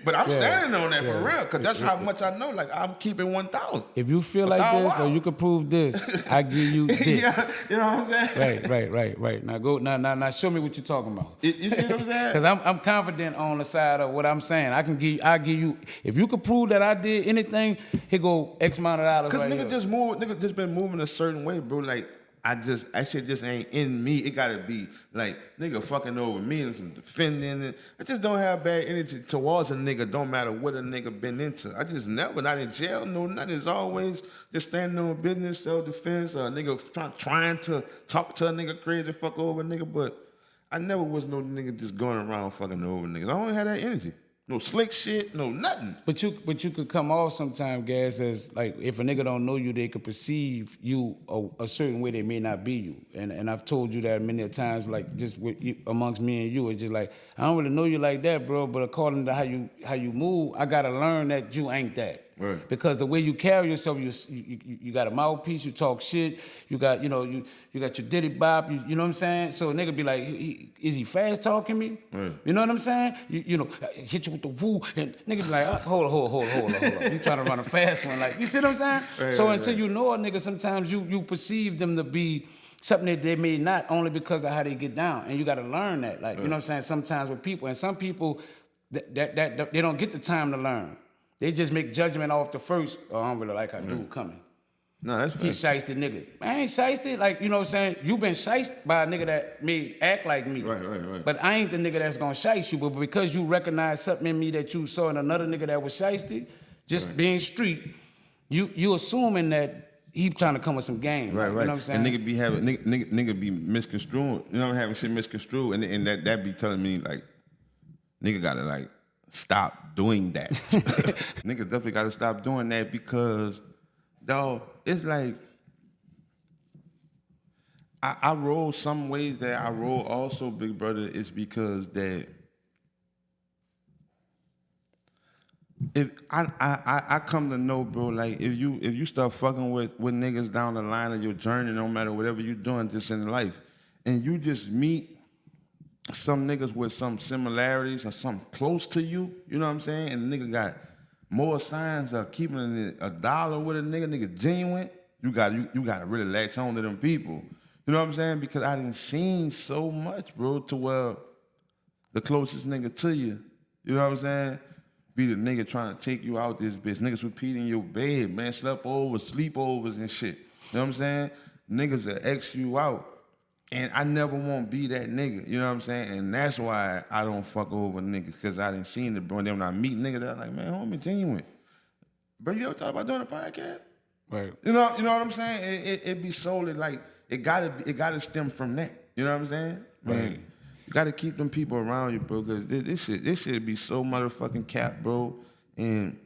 But I'm standing on that for real, cause that's how much I know. Like I'm keeping 1,000. If you feel like this or you can prove this, I give you this. Yeah, you know what I'm saying? Right. Now go now show me what you're talking about. You see what I'm saying? Because I'm confident on the side of what I'm saying. I give you, if you could prove that I did anything, here go X amount of dollars. Cause right nigga just been moving a certain way, bro. Like that shit just ain't in me. It gotta be like nigga fucking over me and some defending. And I just don't have bad energy towards a nigga. Don't matter what a nigga been into. I just never, not in jail, no nothing. It's always just standing on business, self defense. A nigga trying to talk to a nigga crazy, fuck over a nigga. But I never was no nigga just going around fucking over niggas. I don't have that energy. No slick shit, no nothing. But you could come off sometime, Gas, as like if a nigga don't know you, they could perceive you a certain way they may not be you. And I've told you that many times, like just with you, amongst me and you, it's just like I don't really know you like that, bro. But according to how you move, I gotta learn that you ain't that. Right. Because the way you carry yourself, you got a mouthpiece, you talk shit, you got you got your diddy bop, you know what I'm saying? So a nigga be like, is he fast talking me? Right. You know what I'm saying? You know, hit you with the woo, and nigga be like, hold on. You trying to run a fast one, like, you see what I'm saying? Right, so right, until right. you know a nigga, sometimes you perceive them to be something that they may not, only because of how they get down, and you got to learn that, like, you know what I'm saying? Sometimes with people, and some people that they don't get the time to learn. They just make judgment off the first, oh, I don't really like how dude coming. No, that's He fair. shiesty nigga. I ain't shiesty. Like, you know what I'm saying? You been shiced by a nigga that may act like me. Right. But I ain't the nigga that's gonna shiest you. But because you recognize something in me that you saw in another nigga that was shiesty, just being street, you assuming that he trying to come with some game. Right. You know what I'm saying? And nigga be misconstrued. You know, having shit misconstrued, and that be telling me like, nigga gotta like stop doing that. Nigga definitely gotta stop doing that because, dog, it's like I roll some ways that I roll also, big brother, is because that if I come to know, bro, like if you start fucking with niggas down the line of your journey, no matter whatever you're doing just in life, and you just meet some niggas with some similarities or something close to you, you know what I'm saying? And the nigga got more signs of keeping it a dollar with a nigga genuine, you gotta really latch on to them people. You know what I'm saying? Because I done seen so much, bro, to where the closest nigga to you, you know what I'm saying, be the nigga trying to take you out this bitch. Niggas repeating your bed, man, sleepovers and shit. You know what I'm saying? Niggas that X you out. And I never want to be that nigga, you know what I'm saying? And that's why I don't fuck over niggas, because I done seen it, bro. And then when I meet niggas, they're like, man, homie, genuine. Bro, you ever thought about doing a podcast? Right. You know what I'm saying? It be solely like, it gotta stem from that. You know what I'm saying? Man, Right. you gotta keep them people around you, bro, because this shit be so motherfucking cap, bro. And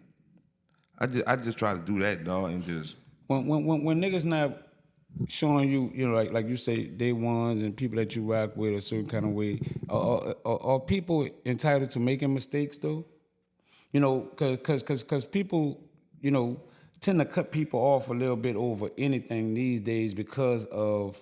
I just try to do that, dog, and just... When niggas not showing you, you know, like you say, day ones and people that you rock with a certain kind of way, are people entitled to making mistakes though? You know, cause people, you know, tend to cut people off a little bit over anything these days because of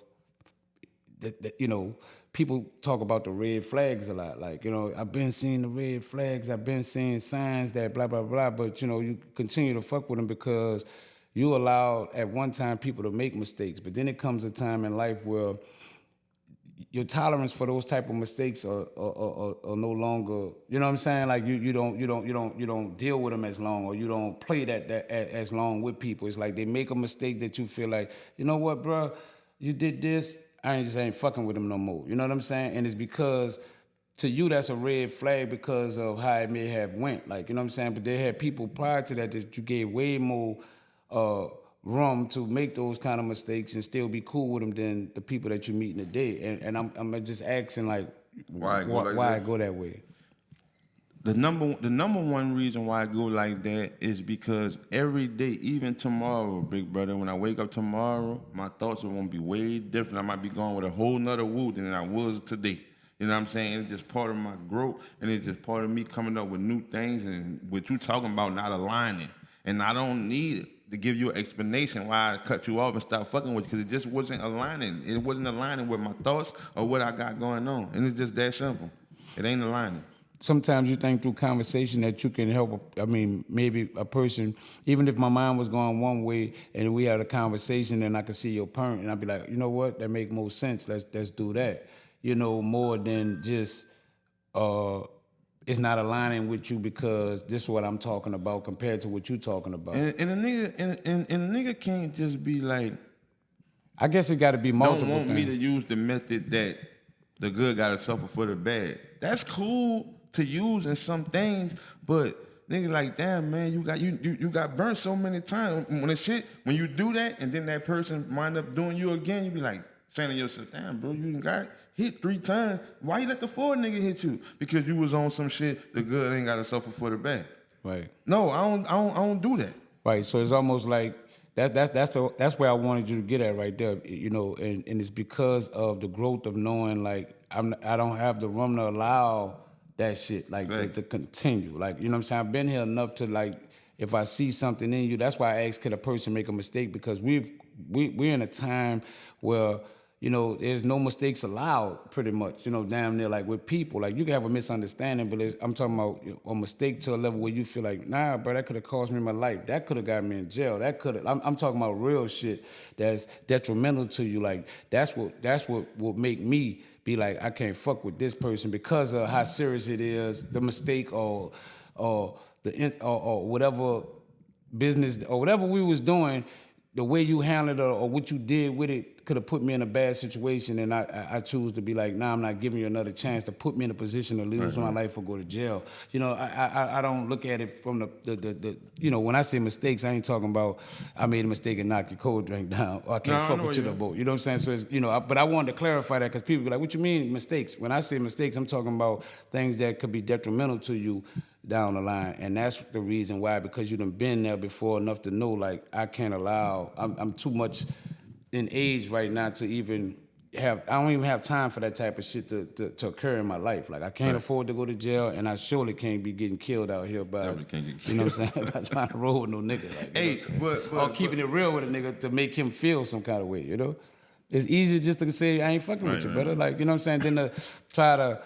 that, you know, people talk about the red flags a lot. Like, you know, I've been seeing the red flags, I've been seeing signs that blah, blah, blah, but, you know, you continue to fuck with them because you allowed at one time people to make mistakes, but then it comes a time in life where your tolerance for those type of mistakes are no longer, you know what I'm saying? Like you don't deal with them as long, or you don't play that as long with people. It's like they make a mistake that you feel like, you know what, bro, you did this, I ain't fucking with them no more. You know what I'm saying? And it's because to you that's a red flag because of how it may have went. Like, you know what I'm saying? But they had people prior to that you gave way more room to make those kind of mistakes and still be cool with them than the people that you meet in the day. And I'm just asking, like, why it go that way? The number one reason why I go like that is because every day, even tomorrow, big brother, when I wake up tomorrow, my thoughts are gonna be way different. I might be going with a whole nother woo than I was today. You know what I'm saying? It's just part of my growth, and it's just part of me coming up with new things, and what you talking about not aligning. And I don't need to give you an explanation why I cut you off and stop fucking with you, because it just wasn't aligning. It wasn't aligning with my thoughts or what I got going on. And it's just that simple. It ain't aligning. Sometimes you think through conversation that you can help, maybe a person, even if my mind was going one way and we had a conversation and I could see your point and I'd be like, you know what, that make more sense, let's do that. You know, more than just, it's not aligning with you because this is what I'm talking about compared to what you talking about. And a nigga can't just be like, I guess it got to be multiple don't want things. me to use the method that the good got to suffer for the bad. That's cool to use in some things, but nigga, like, damn, man, you got burnt so many times. When you do that and then that person wind up doing you again, you be like, saying to yourself, damn, bro, you done got hit 3 times. Why you let the forward nigga hit you? Because you was on some shit, the good ain't got to suffer for the bad. Right. No, I don't do that. Right. So it's almost like that's where I wanted you to get at right there. You know, and it's because of the growth of knowing like I don't have the room to allow that shit like to continue. Like, you know what I'm saying? I've been here enough to like, if I see something in you, that's why I ask, could a person make a mistake? Because we're in a time where, you know, there's no mistakes allowed, pretty much. You know, damn near like with people, like you can have a misunderstanding, but I'm talking about a mistake to a level where you feel like, nah, bro, that could have cost me my life. That could have got me in jail. That could have. I'm talking about real shit that's detrimental to you. Like that's what will make me be like, I can't fuck with this person because of how serious it is, the mistake or whatever business or whatever we was doing. The way you handled it or what you did with it could have put me in a bad situation, and I choose to be like, nah, I'm not giving you another chance to put me in a position to lose my life or go to jail. You know, I don't look at it from the you know, when I say mistakes, I ain't talking about I made a mistake and knock your cold drink down or I can't fuck with you no more. You know what I'm saying? So it's, you know, but I wanted to clarify that because people be like, what you mean mistakes? When I say mistakes, I'm talking about things that could be detrimental to you down the line, and that's the reason why, because you done been there before enough to know like I can't allow, I'm too much in age right now to even have, I don't even have time for that type of shit to occur in my life. Like I can't afford to go to jail, and I surely can't be getting killed out here by, you know what I'm saying, by trying to roll with no nigga. Like, hey, or keeping it real with a nigga to make him feel some kind of way, you know? It's easier just to say, I ain't fucking with you, brother. Like, you know what I'm saying, than to try to,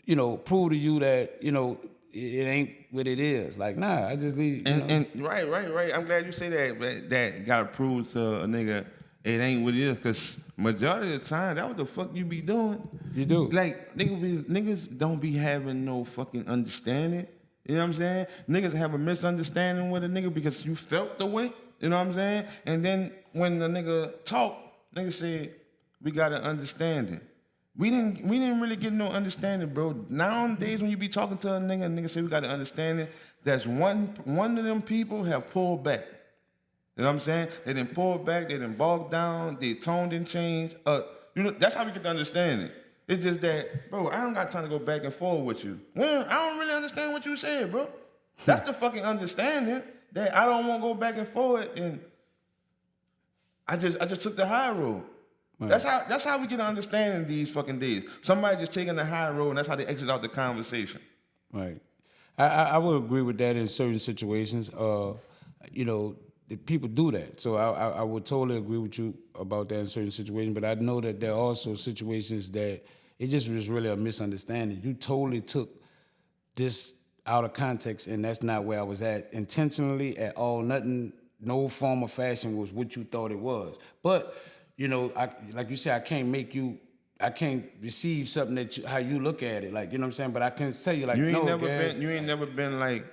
you know, prove to you that, you know, it ain't what it is. Like, nah, I just leave. And right. I'm glad you say that. That gotta prove to a nigga it ain't what it is. Cause majority of the time, that what the fuck you be doing. You do. Like niggas don't be having no fucking understanding. You know what I'm saying? Niggas have a misunderstanding with a nigga because you felt the way. You know what I'm saying? And then when the nigga talk, nigga say, we got an understanding. We didn't really get no understanding, bro. Nowadays, when you be talking to a nigga say we got an understanding, that's one of them people have pulled back. You know what I'm saying? They didn't pull back, they didn't bog down, their tone didn't change. You know, that's how we get the understanding. It's just that, bro, I don't got time to go back and forth with you. I don't really understand what you said, bro. That's the fucking understanding, that I don't want to go back and forth, and I just took the high road. Right. That's how we get an understanding these fucking days. Somebody just taking the high road, and that's how they exit out the conversation. Right. I would agree with that in certain situations. You know, people do that. So I would totally agree with you about that in certain situations. But I know that there are also situations that it just was really a misunderstanding. You totally took this out of context, and that's not where I was at intentionally at all. Nothing, no form or fashion was what you thought it was. But you know, like you said, I can't receive something how you look at it. Like, you know what I'm saying? But I can tell you, like, you ain't never been like,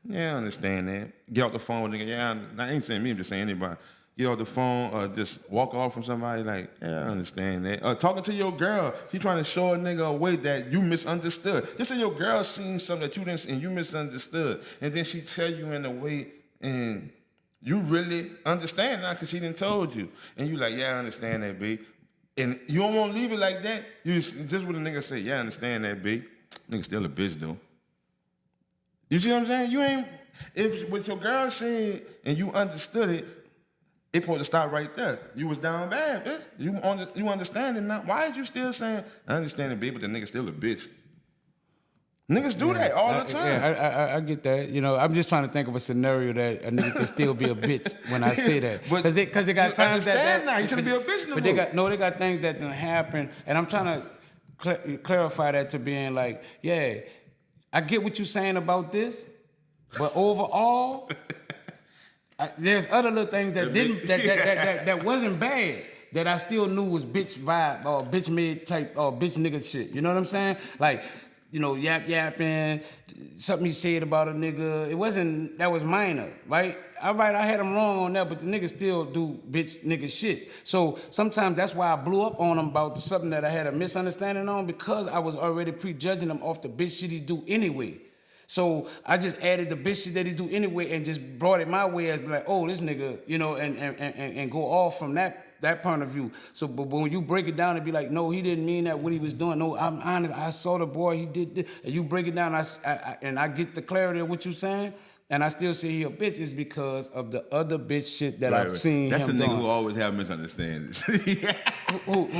yeah, I understand that. Get off the phone with nigga, yeah, I ain't saying me, I'm just saying anybody. Get off the phone or just walk off from somebody like, yeah, I understand that. Talking to your girl, she trying to show a nigga a way that you misunderstood. Just say your girl seen something that you didn't, and you misunderstood. And then she tell you in a way, and you really understand now because she done told you. And you like, yeah, I understand that, B. And you don't want to leave it like that. You just what a nigga say, yeah, I understand that, B. Nigga still a bitch, though. You see what I'm saying? You ain't, if what your girl said and you understood it, it supposed to stop right there. You was down bad, bitch. You understand it now. Why is you still saying, I understand it, B, but the nigga still a bitch? Niggas do that all the time. Yeah, I get that. You know, I'm just trying to think of a scenario that a nigga can still be a bitch when I say that. Because they got times that now. You shouldn't be a bitch no more. They got things that done happen, and I'm trying to clarify that to being like, yeah, I get what you're saying about this, but overall, there's other little things that that wasn't bad that I still knew was bitch vibe or bitch mid type or bitch nigga shit. You know what I'm saying? Like, you know, yapping, something he said about a nigga. It wasn't, that was minor, right? All right, I had him wrong on that, but the nigga still do bitch nigga shit. So sometimes that's why I blew up on him about something that I had a misunderstanding on, because I was already prejudging him off the bitch shit he do anyway. So I just added the bitch shit that he do anyway and just brought it my way as like, oh, this nigga, you know, and go off from that that point of view. So, but when you break it down and be like, no, he didn't mean that what he was doing. No, I'm honest. I saw the boy. He did this. And you break it down, and I get the clarity of what you're saying. And I still say he a bitch is because of the other bitch shit that I've seen That's him a nigga doing. who always have misunderstandings. Who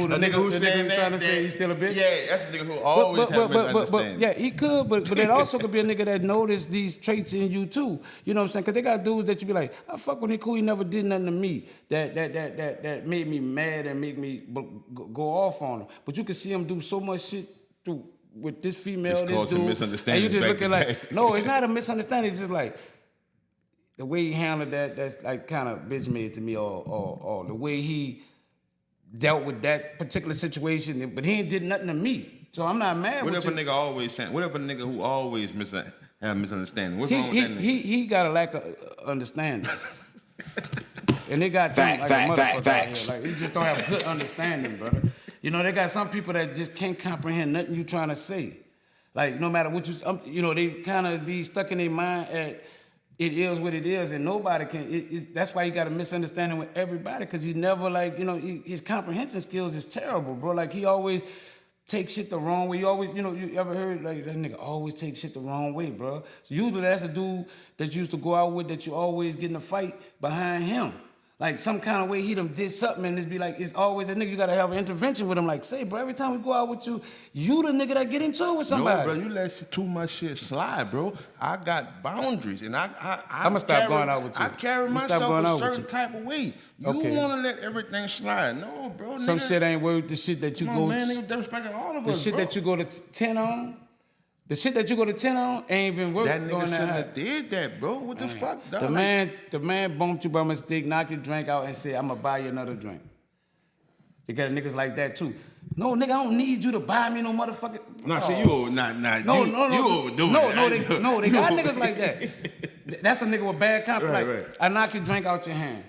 the nigga who saying trying to say he's still a bitch? Yeah, that's a nigga who always have misunderstandings. Yeah, he could, but it also could be a nigga that noticed these traits in you too. You know what I'm saying? Because they got dudes that you be like, I fuck with him cool, he never did nothing to me that made me mad and make me go off on him. But you can see him do so much shit through with this female, this dude, and you just looking like, no, it's not a misunderstanding. It's just like the way he handled that. That's like kind of bitch made to me, or the way he dealt with that particular situation. But he ain't did nothing to me, so I'm not mad. What with if you. a nigga always saying? What if a nigga who always have misunderstanding? What's wrong with that nigga? He got a lack of understanding. And they got like a motherfucker out here. Like, he just don't have good understanding, brother. You know, they got some people that just can't comprehend nothing you trying to say. Like, no matter what you know, they kind of be stuck in their mind at it is what it is, and nobody can. That's why you got a misunderstanding with everybody, because he never, like, you know, his comprehension skills is terrible, bro. Like, he always take shit the wrong way. You always, you know, you ever heard, like, that nigga always take shit the wrong way, bro. So usually that's a dude that you used to go out with that you always get in a fight behind him. Like, some kind of way he done did something, and it's be like, it's always a nigga, you gotta have an intervention with him. Like, say, bro, every time we go out with you, you the nigga that get into it with somebody. No, bro, you let too much shit slide, bro. I got boundaries, and I'ma stop going out with you. I carry myself a certain type of way. You wanna let everything slide. No, bro, Some nigga. shit ain't worth the shit that you go... man, nigga, disrespecting all of the us, shit bro. that you go to 10 on... The shit that you go to 10 on ain't even worth That nigga going shouldn't that high. have did that, bro. What the fuck, dog? The man bumped you by mistake, knocked your drink out, and said, "I'm gonna buy you another drink." You got niggas like that too. No, nigga, I don't need you to buy me no motherfucking. Nah, see, you overdoing it. No, they got niggas like that. That's a nigga with bad confidence. Right. I knock your drink out your hand.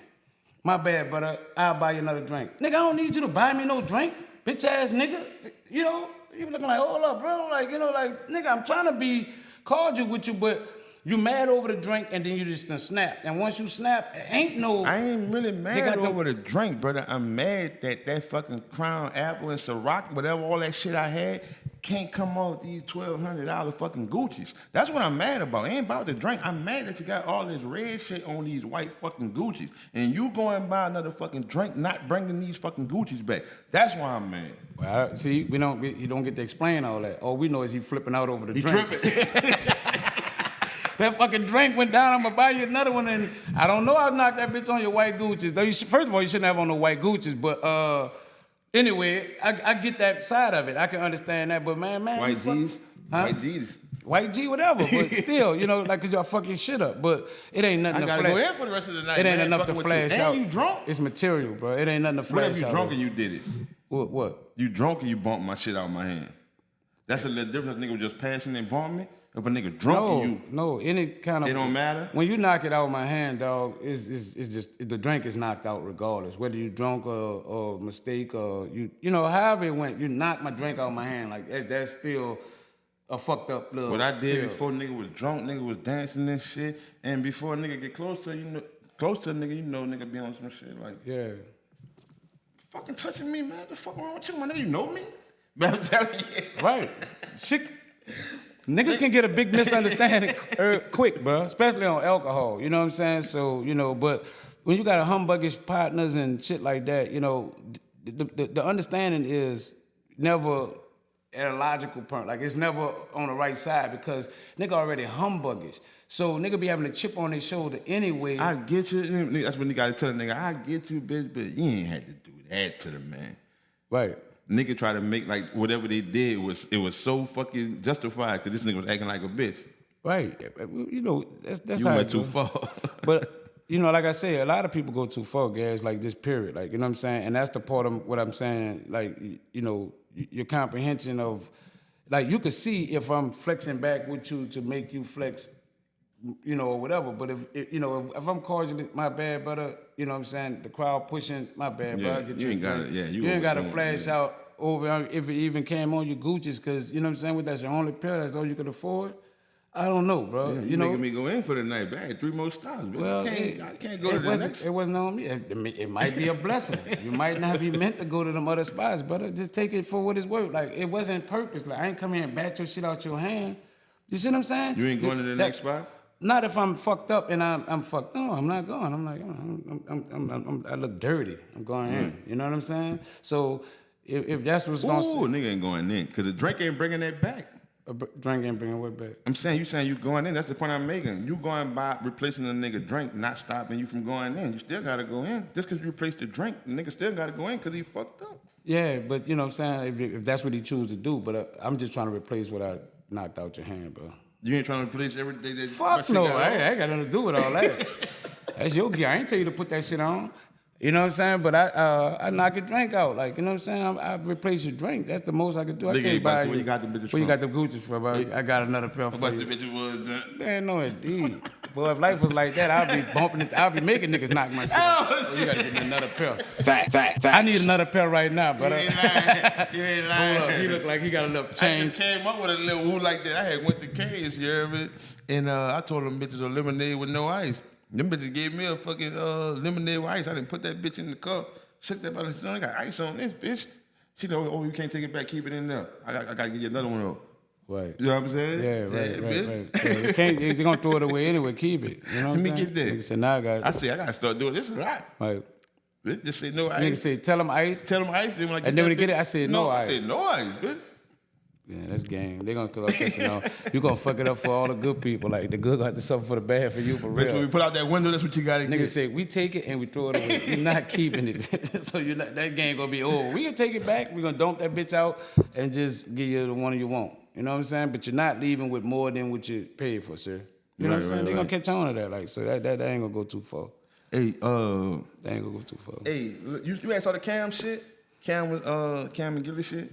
My bad, brother. I'll buy you another drink. Nigga, I don't need you to buy me no drink, bitch ass nigga. You know. You looking like, hold up, bro. Like, you know, like, nigga, I'm trying to be cordial with you, but you mad over the drink and then you just done snap. And once you snap, ain't no... I ain't really mad over the drink, brother. I'm mad that fucking Crown Apple and Ciroc, whatever, all that shit I had, can't come out with these $1,200 fucking Gucci's. That's what I'm mad about. It ain't about the drink. I'm mad that you got all this red shit on these white fucking Gucci's. And you going and buy another fucking drink, not bringing these fucking Gucci's back. That's why I'm mad. Well, see, you don't get to explain all that. All we know is he flipping out over the drink. He tripping. That fucking drink went down, I'm gonna buy you another one, and I don't know I knocked that bitch on your white Gucci's. Though first of all, you shouldn't have on no white Gucci's, but anyway, I get that side of it. I can understand that, but man. White G's? Huh? White G's. White G, whatever, but still, you know, like, cause y'all fuck your shit up, but it ain't nothing I to gotta flash. go in for the rest of the night. It ain't man, enough to flash out. And you drunk? It's material, bro. It ain't nothing to flash out. What if you drunk and you did it? What? You drunk and you bumped my shit out of my hand. That's a little difference. Nigga was just passing and bumped me. If a nigga drunk and you... No, any kind of... It don't matter? When you knock it out of my hand, dog, it's just... The drink is knocked out regardless. Whether you drunk or mistake or... You know, however it went, you knocked my drink out of my hand. Like, that's still a fucked up little... What I did before nigga was drunk, nigga was dancing and shit, and before a nigga get close to, close to a nigga, you know nigga be on some shit like... Yeah. Fucking touching me, man. What the fuck wrong with you, my nigga? You know me? Man, I'm telling you. Right. Shit... Niggas can get a big misunderstanding quick, bro, especially on alcohol, you know what I'm saying? So, you know, but when you got a humbuggish partners and shit like that, you know, the understanding is never at a logical point. Like, it's never on the right side because nigga already humbuggish. So nigga be having a chip on their shoulder anyway. I get you. That's when you gotta tell a nigga, I get you, bitch, but you ain't had to do that to the man. Right. Nigga try to make like whatever they did it was so fucking justified because this nigga was acting like a bitch. Right. You know, that's you how went too far. But, you know, like I say, a lot of people go too far, guys, like this period. Like, you know what I'm saying? And that's the part of what I'm saying, like, you know, your comprehension of, like, you could see if I'm flexing back with you to make you flex, you know, or whatever. But if I'm cordial, my bad, brother, you know what I'm saying? The crowd pushing, my bad, yeah, brother. You ain't got to flash out over if it even came on your Gucci's, because, you know what I'm saying? That's your only pair, that's all you could afford. I don't know, bro. Yeah, you know, making me go in for the night, but I had 3 more stops. Bro. well, I can't go to the next. It wasn't on me. It might be a blessing. You might not be meant to go to them other spots, brother. Just take it for what it's worth. Like, it wasn't purpose. Like, I ain't come here and bat your shit out your hand. You see what I'm saying? You ain't going to the next spot? Not if I'm fucked up and I'm fucked. No, I'm not going. I'm like, I look dirty. I'm going in. You know what I'm saying? So if that's what's going to... Ooh, nigga ain't going in. Because the drink ain't bringing that back. Drink ain't bringing what back? I'm saying you going in. That's the point I'm making. You going by replacing the nigga drink, not stopping you from going in. You still got to go in. Just because you replaced the drink, the nigga still got to go in because he fucked up. Yeah, but you know what I'm saying? If that's what he choose to do. But I'm just trying to replace what I knocked out your hand, bro. You ain't trying to replace everything that... Fuck no, I ain't got nothing to do with all that. That's your gear. I ain't tell you to put that shit on. You know what I'm saying? But I knock your drink out. Like, you know what I'm saying? I replace your drink. That's the most I can do. I can't buy you. Where you got the bitches Where you got the Gucci's from? I got another pair for you. How much the bitches was? Man, no, indeed. Boy, if life was like that, I'd be bumping it. I'd be making niggas knock my shit out. Oh, you gotta give me another pair. Fact. I need another pair right now, but You ain't lying. You ain't lying. hold up. He look like he got a little chain. I just came up with a little woo like that. I had went to K's, you hear me? And I told them bitches a lemonade with no ice. Them bitches gave me a fucking lemonade with ice. I didn't put that bitch in the cup. Shook that bottle. I got ice on this, bitch. She know, oh, you can't take it back. Keep it in there. I got to get you another one, though. Right. You know what I'm saying? Yeah, right. Yeah, they're going to throw it away anyway. Keep it. You know what I'm saying? Let me get that. Nigga said, now I got it. I said, I got to start doing this a lot. Right. Bitch, just say no ice. Nigga said, tell them ice. Tell them ice. Then when I And then when they get it, I said no ice. I said no ice, bitch. Yeah, that's game. They're gonna call up you gonna fuck it up for all the good people. Like the good got to suffer for the bad for you for real. Bitch, when we pull out that window, that's what you gotta get. Nigga say we take it and we throw it away. You're not keeping it. So you're not, that game gonna be over. We can take it back. We're gonna dump that bitch out and just give you the one you want. You know what I'm saying? But you're not leaving with more than what you paid for, sir. You know what I'm saying? They're gonna catch on to that. Like, so that ain't gonna go too far. Hey, that ain't gonna go too far. Hey, you asked all the Cam shit? Cam and Gilly shit?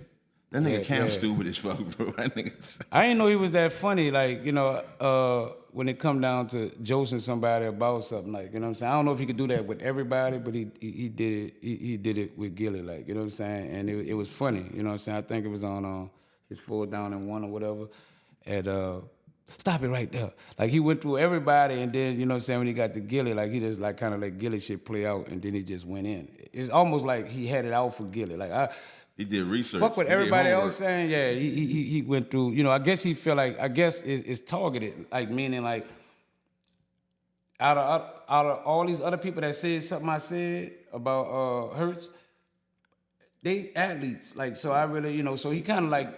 That nigga Cam stupid as fuck, bro. That nigga. I didn't know he was that funny. Like, you know, when it come down to josing somebody about something, like, you know what I'm saying? I don't know if he could do that with everybody, but he did it. He did it with Gilly, like, you know what I'm saying? And it was funny, you know what I'm saying? I think it was on his 4 Down and 1 or whatever. And stop it right there. Like, he went through everybody, and then, you know what I'm saying, when he got to Gilly, like, he just like kind of let Gilly shit play out, and then he just went in. It's almost like he had it out for Gilly. Like, he did research. Fuck what everybody else saying. Yeah, he went through. You know, I guess he feel like it's targeted. Like, meaning like out of all these other people that said something I said about Hurts, they athletes. Like, so I really, you know, so he kind of like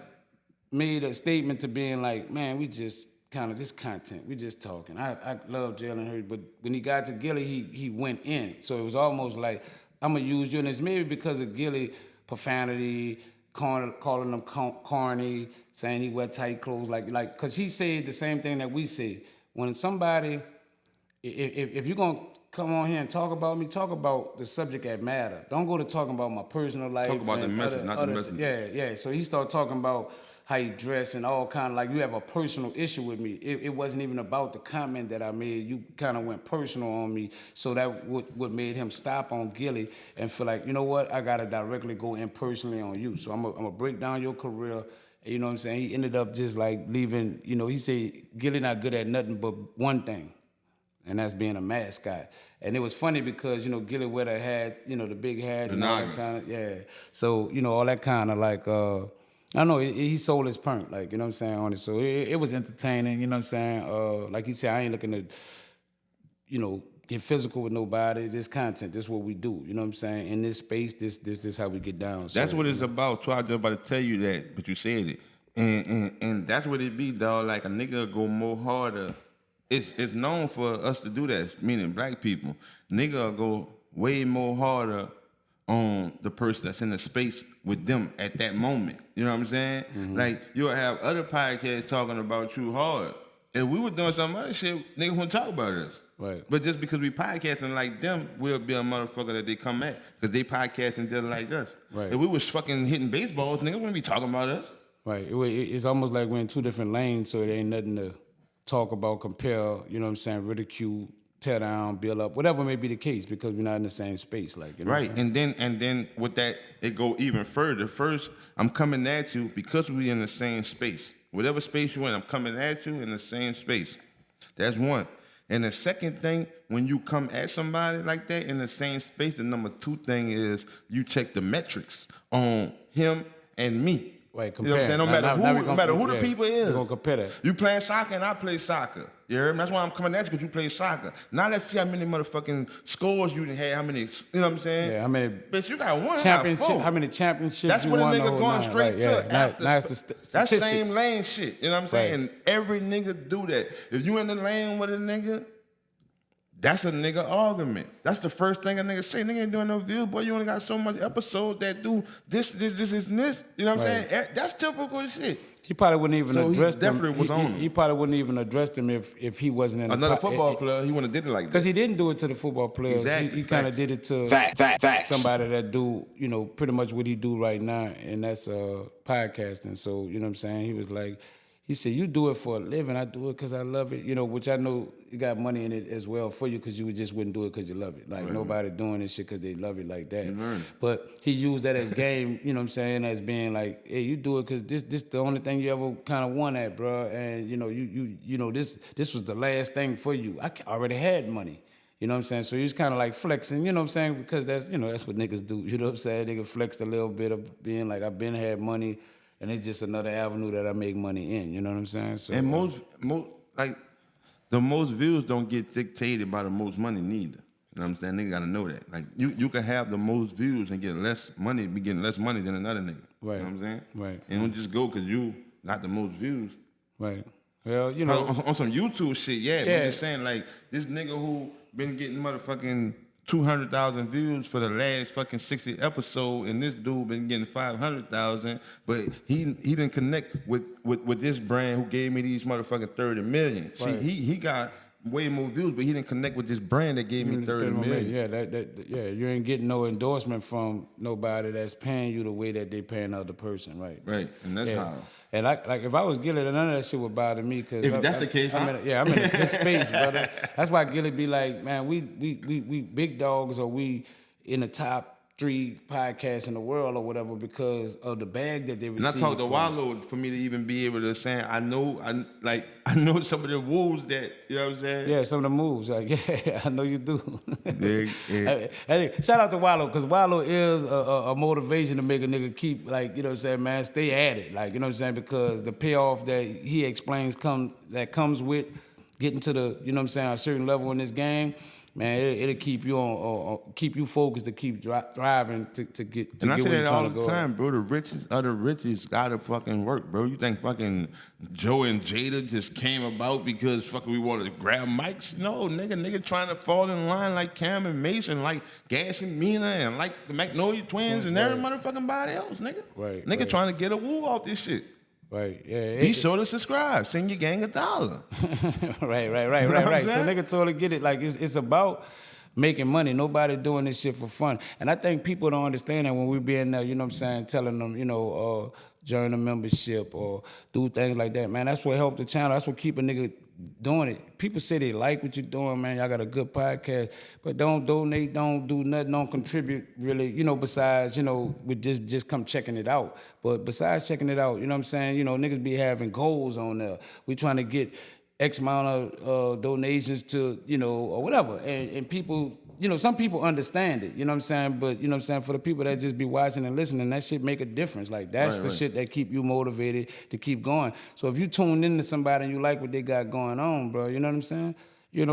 made a statement to being like, man, we just kind of this content. We just talking. I love Jalen Hurts, but when he got to Gilly, he went in. So it was almost like I'm gonna use you, and it's maybe because of Gilly. Profanity, calling them corny, saying he wear tight clothes, like, cause he said the same thing that we say. When somebody, if you're gonna come on here and talk about me, talk about the subject that matter. Don't go to talking about my personal life. Talk about the message, not the message. Yeah. So he started talking about how you dress and all kind of, like, you have a personal issue with me. It wasn't even about the comment that I made. You kind of went personal on me. So that what made him stop on Gilly and feel like, you know what, I got to directly go in personally on you. So I'm going to break down your career. You know what I'm saying? He ended up just like leaving, you know, he said Gilly not good at nothing but one thing, and that's being a mascot. And it was funny because, you know, Gilly wear the hat, you know, the big hat. And all that kind of, yeah. So, you know, all that kind of like, I don't know, he sold his perk, like, you know what I'm saying, on it. So it was entertaining, you know what I'm saying? Like he said, I ain't looking to, you know, get physical with nobody. This content, this is what we do, you know what I'm saying? In this space, this is how we get down. So, that's what it's about. So I was about to tell you that, but you said it. And that's what it be, dog. Like, a nigga go more harder. It's known for us to do that, meaning black people. Nigga go way more harder on the person that's in the space with them at that moment. You know what I'm saying? Mm-hmm. Like, you'll have other podcasts talking about you hard. If we were doing some other shit, niggas wouldn't talk about us. Right. But just because we podcasting like them, we'll be a motherfucker that they come at. Because they podcasting just like us. Right. If we was fucking hitting baseballs, niggas wouldn't be talking about us. Right. It's almost like we're in two different lanes, so it ain't nothing to talk about, compare, you know what I'm saying, ridicule, tear down, build up, whatever may be the case, because we're not in the same space. Like, you know right, and then with that, it go even further. First, I'm coming at you because we in the same space. Whatever space you in, I'm coming at you in the same space. That's one. And the second thing, when you come at somebody like that in the same space, the number 2 thing is you check the metrics on him and me. Right, you know what I'm saying? No matter who the people is. We're gonna compare that. You playing soccer and I play soccer. You heard me? That's why I'm coming at you, because you play soccer. Now let's see how many motherfucking scores you had, how many, you know what I'm saying? Yeah, how many? Bitch, you got one. Championship. How many championships? That's you what a won nigga going straight right, to. Yeah. After That's the that's same lane shit. You know what I'm saying? Right. And every nigga do that. If you in the lane with a nigga, that's a nigga argument. That's the first thing a nigga say. Nigga ain't doing no views, boy. You only got so much episodes that do this, and this. You know what I'm saying? That's typical shit. He probably wouldn't even address them. Definitely was on him. He probably wouldn't even address them if he wasn't in another football player. He wouldn't have did it like that. Because he didn't do it to the football players. Exactly. He kind of did it to somebody that do, pretty much what he do right now, and that's podcasting. So, you know what I'm saying? He was like, he said, you do it for a living. I do it because I love it, which I know you got money in it as well for you, because you just wouldn't do it because you love it. Like, nobody doing this shit because they love it like that. But he used that as game, you know what I'm saying, as being like, hey, you do it because this the only thing you ever kind of won at, bro. And, this was the last thing for you. I already had money. You know what I'm saying? So he was kind of like flexing, you know what I'm saying? Because that's what niggas do. You know what I'm saying? Nigga flexed a little bit of being like, I've been had money, and it's just another avenue that I make money in. You know what I'm saying? So, and most the most views don't get dictated by the most money neither. You know what I'm saying? Nigga gotta know that. Like you can have the most views and get less money, be getting less money than another nigga. Right. You know what I'm saying? Right. And don't just go because you got the most views. Right. Well, on some YouTube shit, yeah. But I'm just saying, like, this nigga who been getting motherfucking 200,000 views for the last fucking 60 episode, and this dude been getting 500,000, but he didn't connect with this brand who gave me these motherfucking 30 million. Right. See, he got way more views, but he didn't connect with this brand that gave me 30 million. Yeah, you ain't getting no endorsement from nobody that's paying you the way that they paying the other person, right? Right, and that's how. And like if I was Gilly, none of that shit would bother me. Cause if that's the case, I'm in a good space, brother. That's why Gilly be like, man, we big dogs, or we in the top 3 podcasts in the world or whatever, because of the bag that they receive. And I talked to Wallow for me to even be able to say, I know some of the rules that, you know what I'm saying? Yeah, some of the moves. Like, yeah, I know you do. Yeah. Hey, shout out to Wallow, because Wallow is a motivation to make a nigga keep, like, you know what I'm saying, man, stay at it. Like, you know what I'm saying? Because the payoff that he explains comes with getting to the, you know what I'm saying, a certain level in this game. Man, it'll keep you keep you focused to keep driving to get. And I say that all the time, bro. The richest of the richest gotta fucking work, bro. You think fucking Joe and Jada just came about because fucking we wanted to grab mics? No, nigga trying to fall in line like Cam and Mason, like Gas and MEANA, and like the Magnolia Twins and every motherfucking body else, nigga. Right. Nigga trying to get a woo off this shit. Right, yeah. Be sure to subscribe. Send your gang $1. Right. You know what So nigga totally get it. Like it's about making money. Nobody doing this shit for fun. And I think people don't understand that when we be in there, you know what I'm saying, telling them, join a membership or do things like that, man. That's what helped the channel. That's what keep a nigga doing it. People say they like what you're doing, man. Y'all got a good podcast, but don't donate, don't do nothing, don't contribute really, besides, we just come checking it out. But besides checking it out, you know what I'm saying, niggas be having goals on there. We trying to get X amount of donations to, or whatever. And people, some people understand it, you know what I'm saying? But, you know what I'm saying, for the people that just be watching and listening, that shit make a difference. Like, that's the shit that keep you motivated to keep going. So if you tune into somebody and you like what they got going on, bro, you know what I'm saying?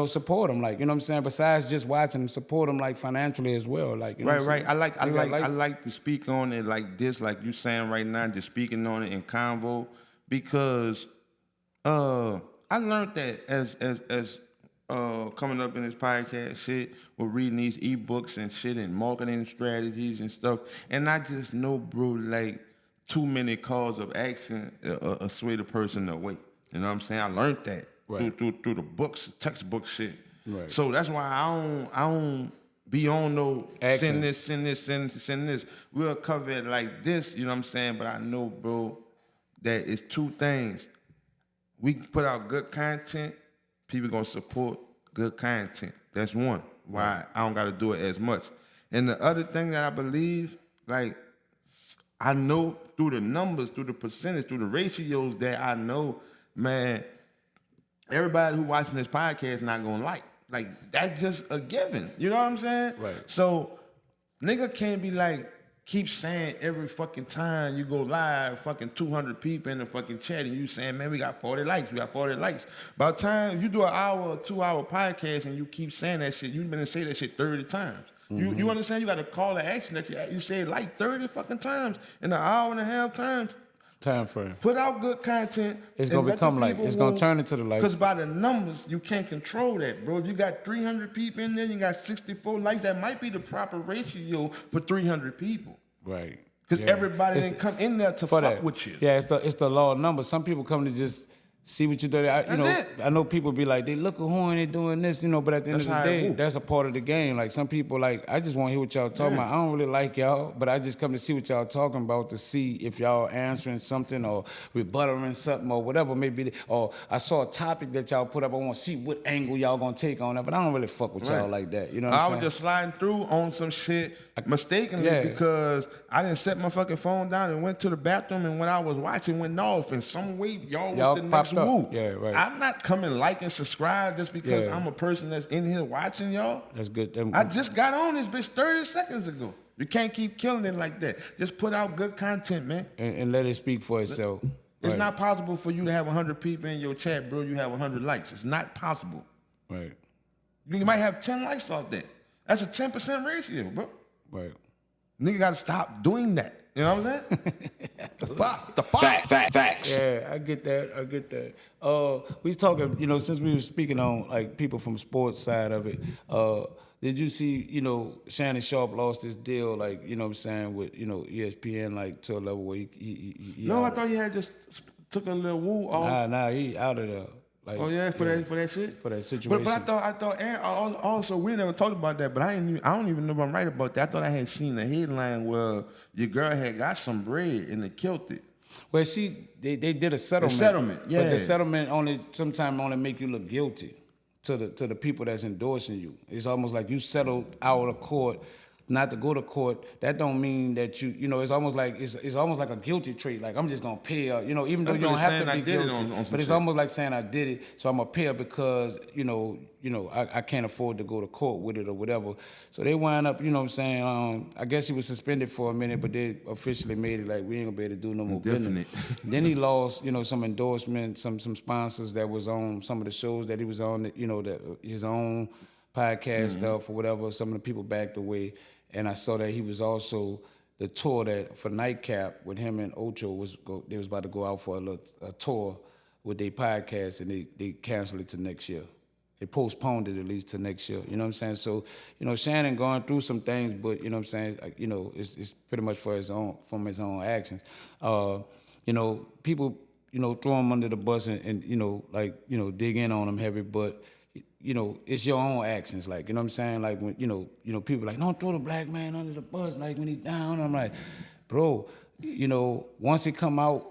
Support them, like, you know what I'm saying? Besides just watching them, support them, like, financially as well. Like, you know right. I like to speak on it like this, like you saying right now, just speaking on it in convo, because I learned that as coming up in this podcast shit, we're reading these ebooks and shit and marketing strategies and stuff, and I just know, bro, like, too many calls of action sway the person away. You know what I'm saying? I learned that through the books, textbook shit. Right. So that's why I don't be on no send this. We'll cover it like this, you know what I'm saying? But I know, bro, that it's 2 things. We put out good content, people gonna support good content. That's one. Why I don't gotta do it as much. And the other thing that I believe, like, I know through the numbers, through the percentage, through the ratios that I know, man, everybody who watching this podcast not gonna like. Like, that's just a given. You know what I'm saying? Right. So, nigga can't be like, keep saying every fucking time you go live, fucking 200 people in the fucking chat, and you saying, man, we got 40 likes, we got 40 likes. By the time you do an hour or 2 hour podcast and you keep saying that shit, you've been to say that shit 30 times. You understand? You got to call to action that you say like 30 fucking times in an hour and a half time frame. Put out good content. It's gonna become like it's gonna turn into the likes. Because by the numbers, you can't control that, bro. If you got 300 people in there, you got 64 likes. That might be the proper ratio for 300 people. Right. Because everybody didn't come in there to fuck with you. Yeah, it's the law of numbers. Some people come to just see what you do. I know people be like, they look at who and they doing this, but at the end of the day, that's a part of the game. Like some people, like, I just want to hear what y'all talking about. I don't really like y'all, but I just come to see what y'all talking about to see if y'all answering something or rebuttaling something or whatever maybe. Or I saw a topic that y'all put up. I want to see what angle y'all gonna take on that, but I don't really fuck with y'all like that. You know what I'm saying? I was just sliding through on some shit mistakenly because I didn't set my fucking phone down and went to the bathroom, and when I was watching went off, and some way y'all was the next woo. Yeah, right. I'm not coming like and subscribe just because I'm a person that's in here watching y'all. That's good. I just got on this bitch 30 seconds ago. You can't keep killing it like that. Just put out good content, man. And let it speak for itself. It's not possible for you to have 100 people in your chat, bro. You have 100 likes. It's not possible. Right. You might have 10 likes off that. That's a 10% ratio, bro. Right. Nigga got to stop doing that. You know what I'm saying? The facts. Yeah, I get that. We was talking, since we were speaking on like people from sports side of it. Did you see, Shannon Sharpe lost his deal, like, what I'm saying, with, ESPN, like, to a level where he No, I thought he had just took a little woo off. Nah, he out of there. Like, for that shit? For that situation. But I thought, and also we never talked about that, but I don't even know if I'm right about that. I thought I had seen the headline where your girl had got some bread and they killed it. Well, they did a settlement. A settlement, yeah. But the settlement sometimes only make you look guilty to the people that's endorsing you. It's almost like you settled out of court not to go to court. That don't mean that it's almost like it's almost like a guilty trait. Like, I'm just gonna pay her, even though you don't have to be guilty. But it's almost like saying I did it, so I'm gonna pay her because I can't afford to go to court with it or whatever. So they wind up, I guess he was suspended for a minute, but they officially made it like we ain't gonna be able to do no more business. Then he lost, some endorsements, some sponsors that was on some of the shows that he was on, his own podcast stuff or whatever. Some of the people backed away. And I saw that he was also the tour that for Nightcap with him and Ocho they was about to go out for a tour with their podcast, and they canceled it to next year. They postponed it at least to next year. You know what I'm saying? So, Shannon going through some things, but you know what I'm saying? It's pretty much from his own actions. People, throw him under the bus and dig in on him heavy, but it's your own actions, like, you know what I'm saying? Like, when, people like, don't throw the black man under the bus, like, when he's down. I'm like, bro, once he come out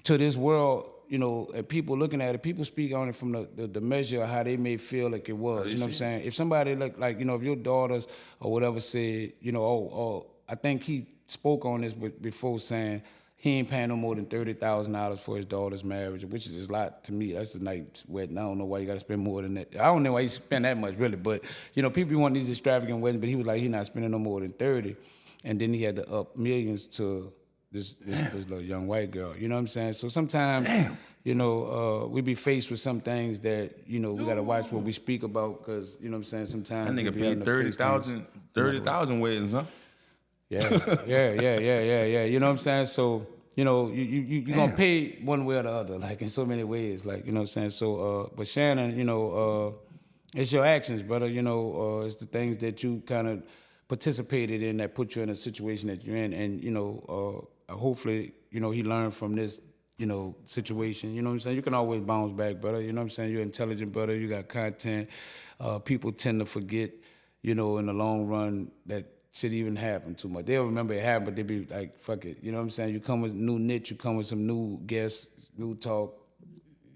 to this world, and people looking at it, people speak on it from the measure of how they may feel like it was, you know what I'm saying? If somebody, like, if your daughters or whatever said, I think he spoke on this before saying, he ain't paying no more than $30,000 for his daughter's marriage, which is a lot to me. That's a nice wedding. I don't know why you got to spend more than that. I don't know why you spend that much, really. But, people want these extravagant weddings, but he was like, he not spending no more than 30. And then he had to up millions to this little young white girl. You know what I'm saying? So sometimes, we be faced with some things that, we got to watch what we speak about because, you know what I'm saying, sometimes. That nigga paid 30,000 weddings, huh? Yeah. You know what I'm saying? So, you're going to pay one way or the other, like in so many ways, like, you know what I'm saying? So, but Shannon, it's your actions, brother. It's the things that you kind of participated in that put you in a situation that you're in. And, hopefully, he learned from this, situation. You know what I'm saying? You can always bounce back, brother. You know what I'm saying? You're intelligent, brother. You got content. People tend to forget, in the long run that shit even happen too much. They'll remember it happened, but they be like, fuck it. You know what I'm saying? You come with new niche, you come with some new guests, new talk.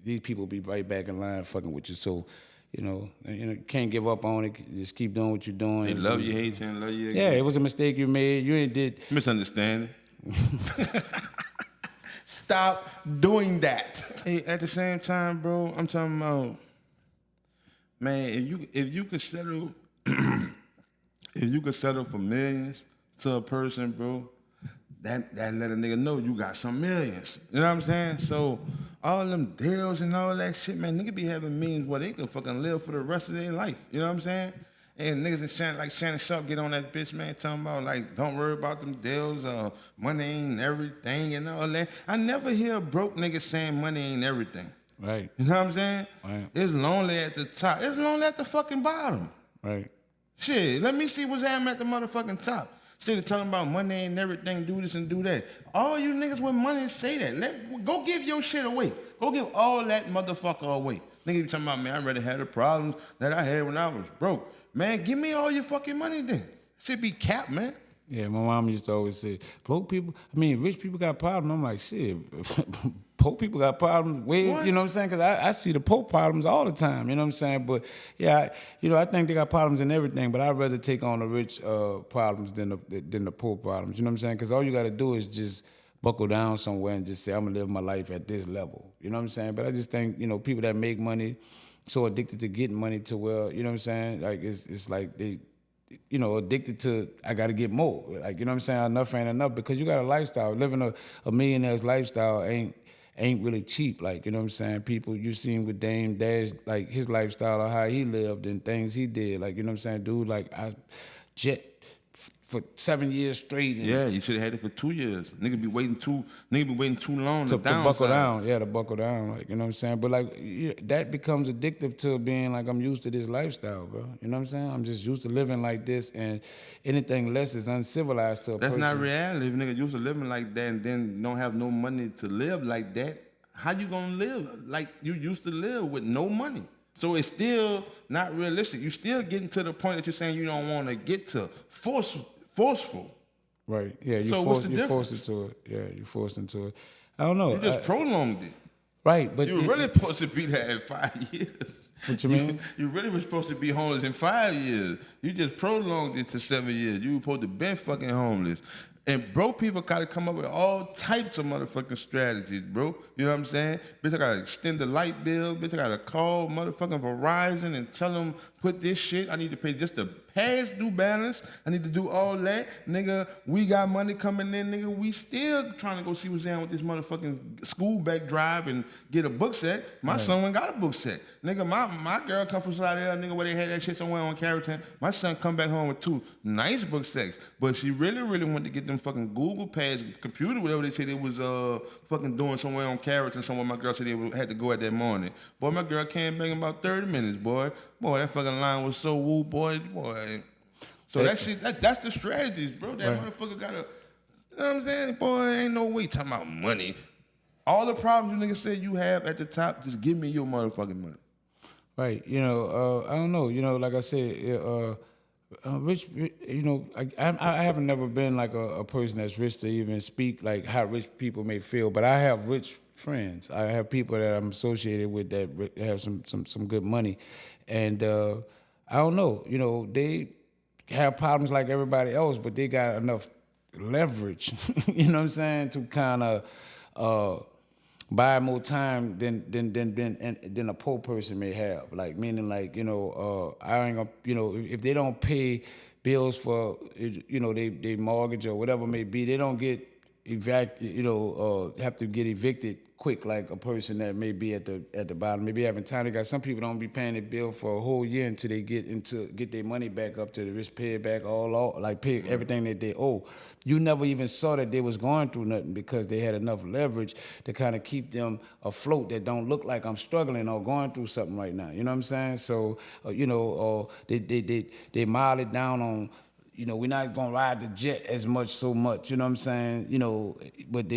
These people be right back in line fucking with you. So, you can't give up on it. Just keep doing what you're doing. They love you, hate you, and love you again. Yeah, it was a mistake you made. You ain't did. Misunderstanding. Stop doing that. Hey, at the same time, bro, I'm talking about, man, if you could settle if you could settle for millions to a person, bro, that let a nigga know you got some millions. You know what I'm saying? So all them deals and all that shit, man, nigga be having millions where they can fucking live for the rest of their life. You know what I'm saying? And niggas in Shannon Sharpe get on that bitch, man, talking about like, don't worry about them deals, money ain't everything and all that. I never hear a broke nigga saying money ain't everything. Right. You know what I'm saying? Right. It's lonely at the top. It's lonely at the fucking bottom. Right. Shit, let me see what's happening at the motherfucking top. Instead of talking about money ain't everything, do this and do that. All you niggas with money say that. Go give your shit away. Go give all that motherfucker away. Niggas be talking about, man, I already had the problems that I had when I was broke. Man, give me all your fucking money then. Shit be capped, man. Yeah, my mom used to always say, rich people got problems. I'm like, shit, poor people got problems. What? You know what I'm saying? Because I see the poor problems all the time, you know what I'm saying? But, yeah, I think they got problems in everything, but I'd rather take on the rich problems than the poor problems, you know what I'm saying? Because all you got to do is just buckle down somewhere and just say, I'm going to live my life at this level, you know what I'm saying? But I just think, people that make money, so addicted to getting money to where, you know what I'm saying? Like, it's like they... addicted to, I got to get more. Like, you know what I'm saying? Enough ain't enough because you got a lifestyle. Living a millionaire's lifestyle ain't really cheap. Like, you know what I'm saying? People you seen with Dame Dash, like his lifestyle or how he lived and things he did. Like, you know what I'm saying? Dude, like, I jet for 7 years straight. And Yeah, you should have had it for 2 years. Nigga be waiting too long to buckle down. Yeah, to buckle down. Like, you know what I'm saying? But like that becomes addictive to being like, I'm used to this lifestyle, bro. You know what I'm saying? I'm just used to living like this, and anything less is uncivilized to a person. That's not reality. If nigga used to living like that and then don't have no money to live like that, how you gonna live like you used to live with no money? So it's still not realistic. You still getting to the point that you're saying you don't want to get to. Forceful. Right. Yeah, So what's the difference? Forced into it. Yeah, you forced into it. I don't know. You just prolonged it. Right, but you were really supposed to be there in 5 years. What you mean? You really were supposed to be homeless in 5 years. You just prolonged it to 7 years. You were supposed to be fucking homeless. And broke people gotta come up with all types of motherfucking strategies, bro. You know what I'm saying? Bitch, I gotta extend the light bill. Bitch, I gotta call motherfucking Verizon and tell them, put this shit. I need to pay just the past due balance. I need to do all that. Nigga, we got money coming in, nigga. We still trying to go see what's down with this motherfucking school back drive and get a book set. My son went got a book set. Nigga, my girl come from Slidell, nigga, where they had that shit somewhere on Carrollton. My son come back home with 2 nice book sets. But she really wanted to get them fucking Google Pads, computer, whatever they said they was fucking doing somewhere on Carrollton, somewhere my girl said they had to go at that morning. Boy, my girl came back in about 30 minutes, boy. Boy, that fucking line was so woo, boy. So that shit, that's the strategies, bro. That motherfucker gotta, you know what I'm saying? Boy, ain't no way talking about money. All the problems you niggas say you have at the top, just give me your motherfucking money. Right. I don't know. Like I said, rich, I haven't never been like a person that's rich to even speak like how rich people may feel, but I have rich friends. I have people that I'm associated with that have some good money. And I don't know, they have problems like everybody else, but they got enough leverage, you know what I'm saying, to kind of buy more time than a poor person may have. Like, meaning like, I ain't gonna, if they don't pay bills for, they mortgage or whatever it may be, they don't get have to get evicted quick like a person that may be at the bottom. Maybe having time. They got some people don't be paying their bill for a whole year until they get their money back up to the risk, pay it back pay everything that they owe. You never even saw that they was going through nothing because they had enough leverage to kind of keep them afloat that don't look like I'm struggling or going through something right now. You know what I'm saying? So, they mile it down on, we're not gonna ride the jet so much, you know what I'm saying? But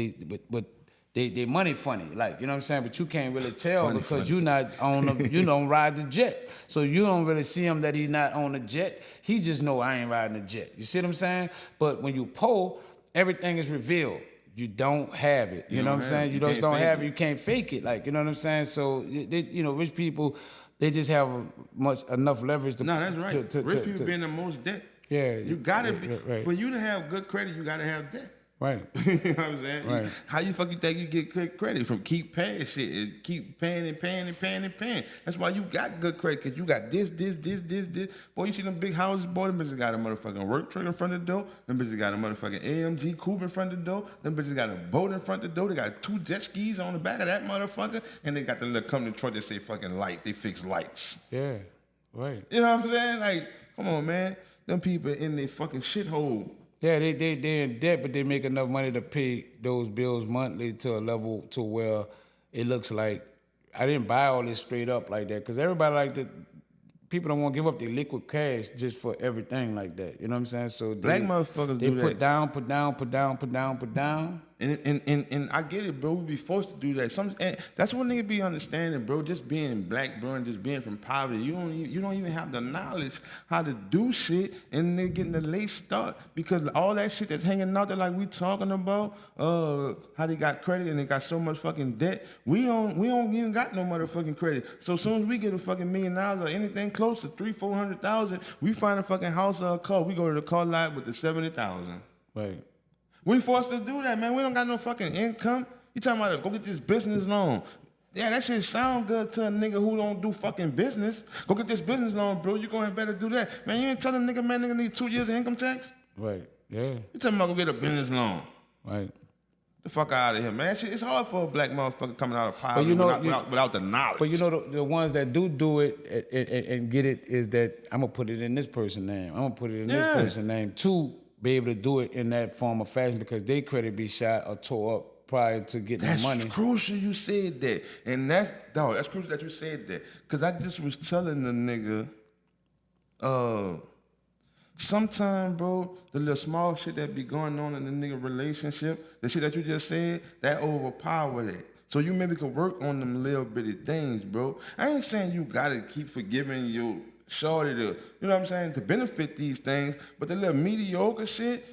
they money funny, like, you know what I'm saying? But you can't really tell because you're not on you don't ride the jet. So you don't really see him that he's not on the jet. He just know I ain't riding the jet. You see what I'm saying? But when you poor, everything is revealed. You don't have it. You know what I'm saying? You just don't have it. You can't fake it. Like, you know what I'm saying? So, rich people, they just have enough leverage to... No, that's right. Rich people be in the most debt. Yeah. You gotta be... Right. For you to have good credit, you gotta have debt. Right. You know what I'm saying? Right. How you fuck you think you get credit from keep paying shit and keep paying and paying and paying and paying? That's why you got good credit, because you got this. Boy, you see them big houses, boy, them bitches got a motherfucking work truck in front of the door. Them bitches got a motherfucking AMG coupe in front of the door. Them bitches got a boat in front of the door. They got 2 jet skis on the back of that motherfucker. And they got the little company truck that say fucking light. They fix lights. Yeah. Right. You know what I'm saying? Like, come on, man. Them people in their fucking shithole. Yeah, they in debt, but they make enough money to pay those bills monthly to a level to where it looks like I didn't buy all this straight up like that, because everybody like to. People don't want to give up their liquid cash just for everything like that. You know what I'm saying? So Black motherfuckers they do put that. put down. And I get it, bro. We be forced to do that. And that's what nigga be understanding, bro. Just being black, bro, and just being from poverty. You don't even have the knowledge how to do shit, and they're getting the late start because all that shit that's hanging out there, like we talking about, how they got credit and they got so much fucking debt. We don't even got no motherfucking credit. So as soon as we get a fucking $1 million or anything close to $300,000-$400,000, we find a fucking house or a car. We go to the car lot with the $70,000. Right. We forced to do that, man. We don't got no fucking income. You talking about go get this business loan. Yeah, that shit sound good to a nigga who don't do fucking business. Go get this business loan, bro. You gonna better do that. Man, you ain't telling nigga, man, nigga need 2 years of income tax? Right. Yeah. You talking about go get a business loan. Right. The fuck out of here, man. Shit, it's hard for a black motherfucker coming out of poverty without the knowledge. But you know the ones that do it and get it is that I'm gonna put it in this person's name. I'm gonna put it in this person's name to be able to do it in that form of fashion because their credit be shot or tore up prior to getting the money. That's crucial you said that. And that's crucial that you said that. Because I just was telling the nigga, sometime, bro, the little small shit that be going on in the nigga relationship, the shit that you just said, that overpower that. So you maybe could work on them little bitty things, bro. I ain't saying you gotta keep forgiving your shorty to, you know what I'm saying, to benefit these things, but the little mediocre shit,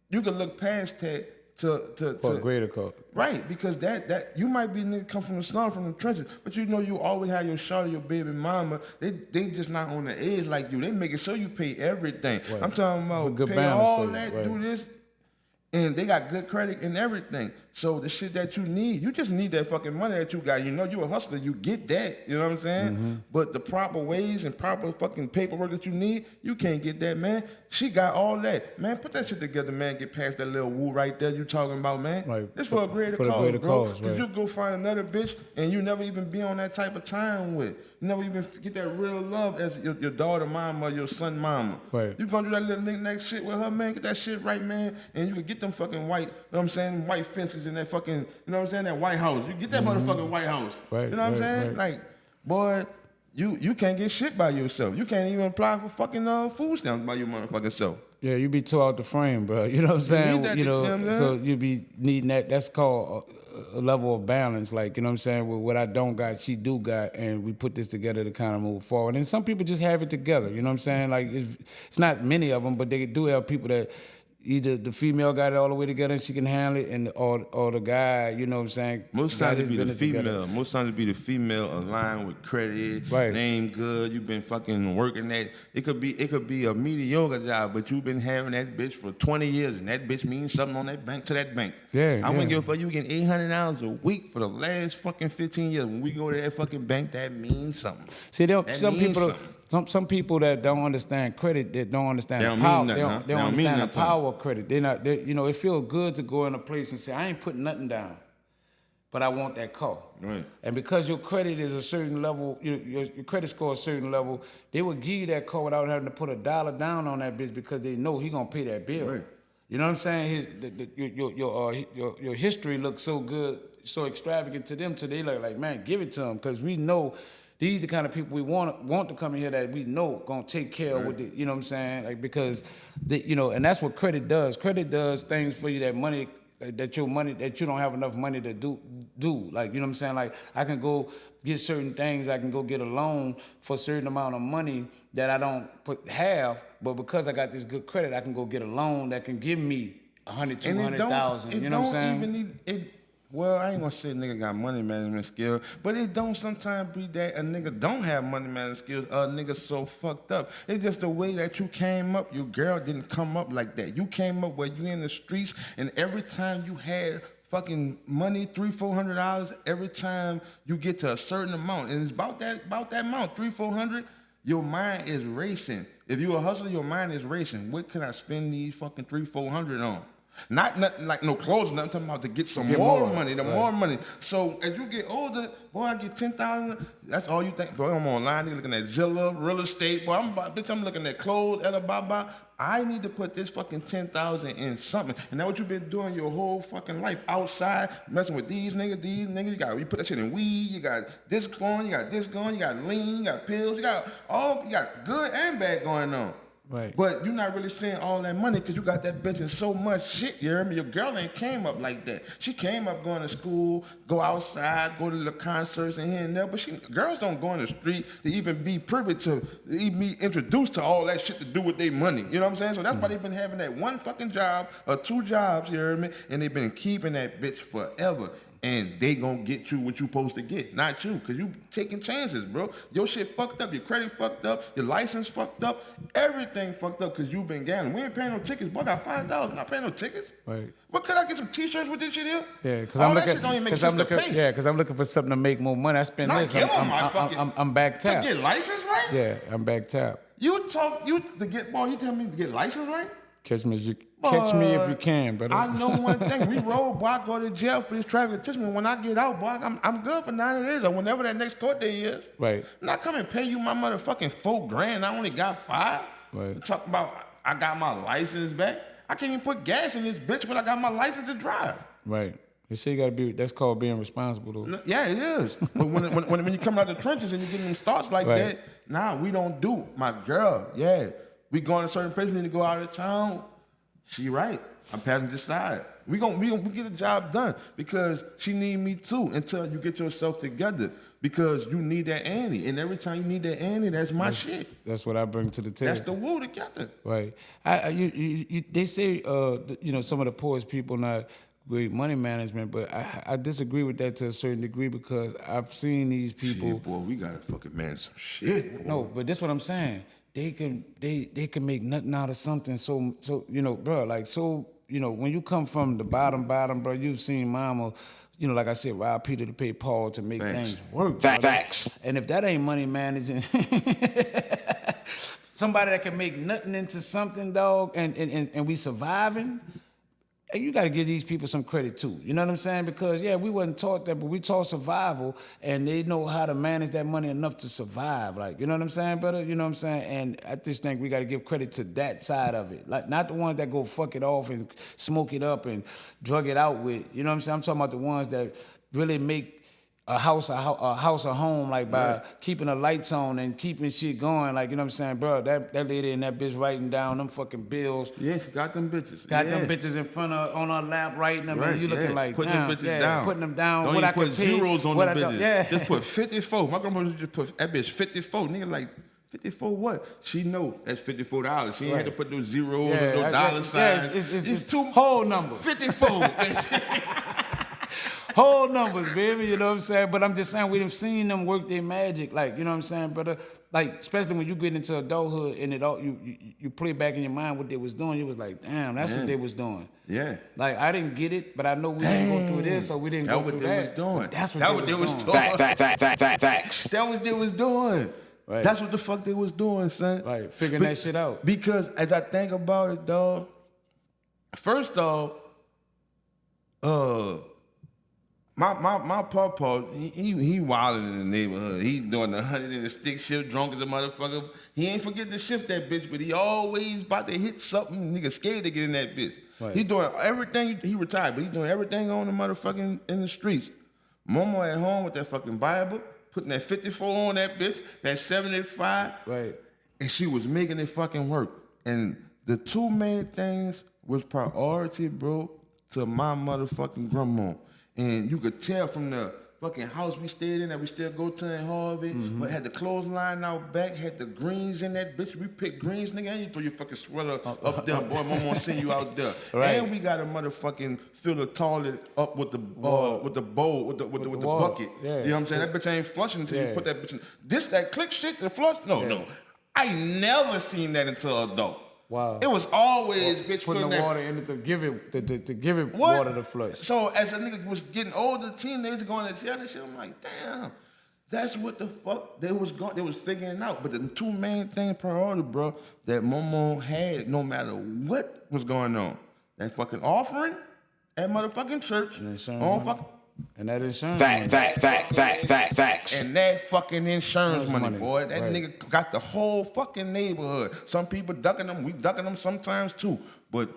you can look past that to for a greater cause. Right, because that you might be a nigga come from the slum, from the trenches, but you know you always have your shorty, your baby mama. They just not on the edge like you. They making sure you pay everything. Right. I'm talking about pay all that, right. Do this. And they got good credit and everything. So the shit that you need, you just need that fucking money that you got. You know you a hustler, you get that. You know what I'm saying? Mm-hmm. But the proper ways and proper fucking paperwork that you need, you can't get that, man. She got all that. Man, put that shit together, man. Get past that little woo right there you talking about, man. Right. This for a greater cause, bro. Because you go find another bitch and you never even be on that type of time with. You never even get that real love as your daughter mama or your son mama. Right. You gonna do that little knick-knack shit with her, man. Get that shit right, man. And you can get them fucking white, you know what I'm saying, white fences in that fucking, you know what I'm saying, that White House. You get that motherfucking White House. Right. You know what I'm saying? Right. Like, boy, you can't get shit by yourself. You can't even apply for fucking food stamps by your motherfucking self. Yeah, you be tore out the frame, bro. You know what I'm saying? You know, so you be needing that. That's called a level of balance. Like, you know what I'm saying? With what I don't got, she do got, and we put this together to kind of move forward. And some people just have it together. You know what I'm saying? Like, it's not many of them, but they do have people that either the female got it all the way together and she can handle it, and or the guy, you know what I'm saying? Most times it be the female. Together. Most times it be the female aligned with credit, name good. You've been fucking working that. It could be a mediocre job, but you've been having that bitch for 20 years, and that bitch means something on that bank to that bank. Yeah, I'm gonna give it for you getting $800 a week for the last fucking 15 years. When we go to that fucking bank, that means something. See, some people that don't understand credit, that don't understand the power. They don't understand the power of credit. You know, it feels good to go in a place and say, I ain't putting nothing down, but I want that car. Right. And because your credit is a certain level, your credit score is a certain level, they will give you that car without having to put $1 down on that bitch because they know he gonna pay that bill. Right. You know what I'm saying? Your history looks so good, so extravagant to them, so they like, man, give it to them, because we know. These are the kind of people we want to come in here that we know gonna take care of with it. You know what I'm saying? Like, because and that's what credit does. Credit does things for you that you don't have enough money to do. Like, you know what I'm saying? Like, I can go get certain things. I can go get a loan for a certain amount of money that I don't have, but because I got this good credit, I can go get a loan that can give me 100, 200,000. You know what I'm saying? well, I ain't gonna say a nigga got money management skills, but it don't sometimes be that a nigga don't have money management skills. A nigga so fucked up. It's just the way that you came up. Your girl didn't come up like that. You came up where you in the streets, and every time you had fucking money, $300-400, every time you get to a certain amount, and it's about that amount, $300-400, your mind is racing. If you a hustler, your mind is racing. What can I spend these fucking $300-400 on? Not nothing like no clothes, nothing. I'm talking about to get some more money, more money. So as you get older, boy, I get 10,000. That's all you think. Boy, I'm online, nigga looking at Zillow, real estate. Boy, I'm looking at clothes, Alibaba. I need to put this fucking 10,000 in something. And that's what you've been doing your whole fucking life outside, messing with these niggas. You put that shit in weed. You got this going. You got this going. You got lean. You got pills. You got good and bad going on. Right. But you're not really seeing all that money because you got that bitch in so much shit, you hear me? Your girl ain't came up like that. She came up going to school, go outside, go to the concerts and here and there, but girls don't go on the street to even be privy to, even be introduced to all that shit to do with their money, you know what I'm saying? So that's why they've been having that one fucking job or 2 jobs, you hear me? And they've been keeping that bitch forever. And they gonna get you what you supposed to get, not you, cause you taking chances, bro. Your shit fucked up, your credit fucked up, your license fucked up, everything fucked up cause you been gambling. We ain't paying no tickets, boy. I got $5, not paying no tickets. Right. What, could I get some t-shirts with this shit here? Yeah, cause all that shit don't even make sense to pay. Yeah, cause I'm looking for something to make more money. I spend Not this. give them my fucking. I'm back tap. To get license right? Yeah, I'm back tap. You tell me to get license right? Catch me if you can, brother. I know one thing. We roll, boy, I go to jail for this traffic attention. When I get out, boy, I'm good for 90 days or whenever that next court day is. Right. I'm not coming to pay you my motherfucking $4,000. I only got 5. Right. Talk about I got my license back. I can't even put gas in this bitch, but I got my license to drive. Right. They say you gotta be. That's called being responsible, though. Yeah, it is. But when you come out the trenches and you get them starts like that, nah, we don't do. My girl, yeah, we going to certain places. We need to go out of town. She right. I'm passenger side. We get the job done because she need me too until you get yourself together because you need that Annie. And every time you need that Annie, that's my shit. That's what I bring to the table. That's the woo together. Right. They say, some of the poorest people not great money management, but I disagree with that to a certain degree because I've seen these people. Shit, boy, we gotta fucking manage some shit, boy. No, but that's what I'm saying. They can make nothing out of something. So bro, like when you come from the bottom, bro, you've seen mama, like I said, rob Peter to pay Paul to make things work. Facts. And if that ain't money managing, somebody that can make nothing into something, dog, and we surviving. You got to give these people some credit too. You know what I'm saying? Because we wasn't taught that, but we taught survival, and they know how to manage that money enough to survive. Like, you know what I'm saying, brother? You know what I'm saying? And I just think we got to give credit to that side of it. Like, not the ones that go fuck it off and smoke it up and drug it out with. You know what I'm saying? I'm talking about the ones that really make a house a home, like by keeping the lights on and keeping shit going, like, you know what I'm saying, bro? That lady and that bitch writing down them fucking bills. Yeah, she got them bitches. Got them bitches in front of on her lap writing them, and you looking like putting them bitches down. Putting them down. Don't what even I put could zeros pay, on what them I bitches. Just put 54. My grandmother just put that bitch 54. Nigga like 54 what? She know that's $54. She ain't had to put no zeros or no dollar signs. It's two whole numbers. 54. Whole numbers, baby, you know what I'm saying? But I'm just saying, we done seen them work their magic, like, you know what I'm saying, brother? Like, especially when you get into adulthood and you play back in your mind what they was doing, you was like, damn, that's what they was doing. Yeah. Like, I didn't get it, but I know we didn't go through this, so we didn't go through that. That was doing. That's what they was doing. Facts. That was they was doing. Right. That's what the fuck they was doing, son. Right, figuring that shit out. Because as I think about it, dog, first off, my papa, he wilding in the neighborhood. He doing the 100 in the stick shift, drunk as a motherfucker. He ain't forget to shift that bitch, but he always about to hit something. Nigga scared to get in that bitch. Right. He doing everything. He retired, but he doing everything on the motherfucking in the streets. Mama at home with that fucking Bible, putting that 54 on that bitch, that 75. Right. And she was making it fucking work. And the two main things was priority, bro, to my motherfucking grandma. And you could tell from fucking house we stayed in that we still go to in Harvey, but had the clothesline out back, had the greens in that bitch. We picked greens, nigga, and you throw your fucking sweater up there, boy. Mama won't send you out there. Right. And we got a motherfucking fill the toilet up with the bowl, with the bucket. Yeah. You know what I'm saying? That bitch ain't flushing until you put that bitch in. That click shit, the flush? No. I never seen that until adult. Wow. It was always bitch putting the water in it to give it water to flush. So as a nigga was getting older, teenager going to jail and shit, I'm like, damn, that's what the fuck they was figuring out. But the two main things priority, bro, that Momo had no matter what was going on. That fucking offering at motherfucking church. And that insurance Facts. And that fucking insurance money, boy. That right. nigga got the whole fucking neighborhood. Some people ducking them. We ducking them sometimes too. But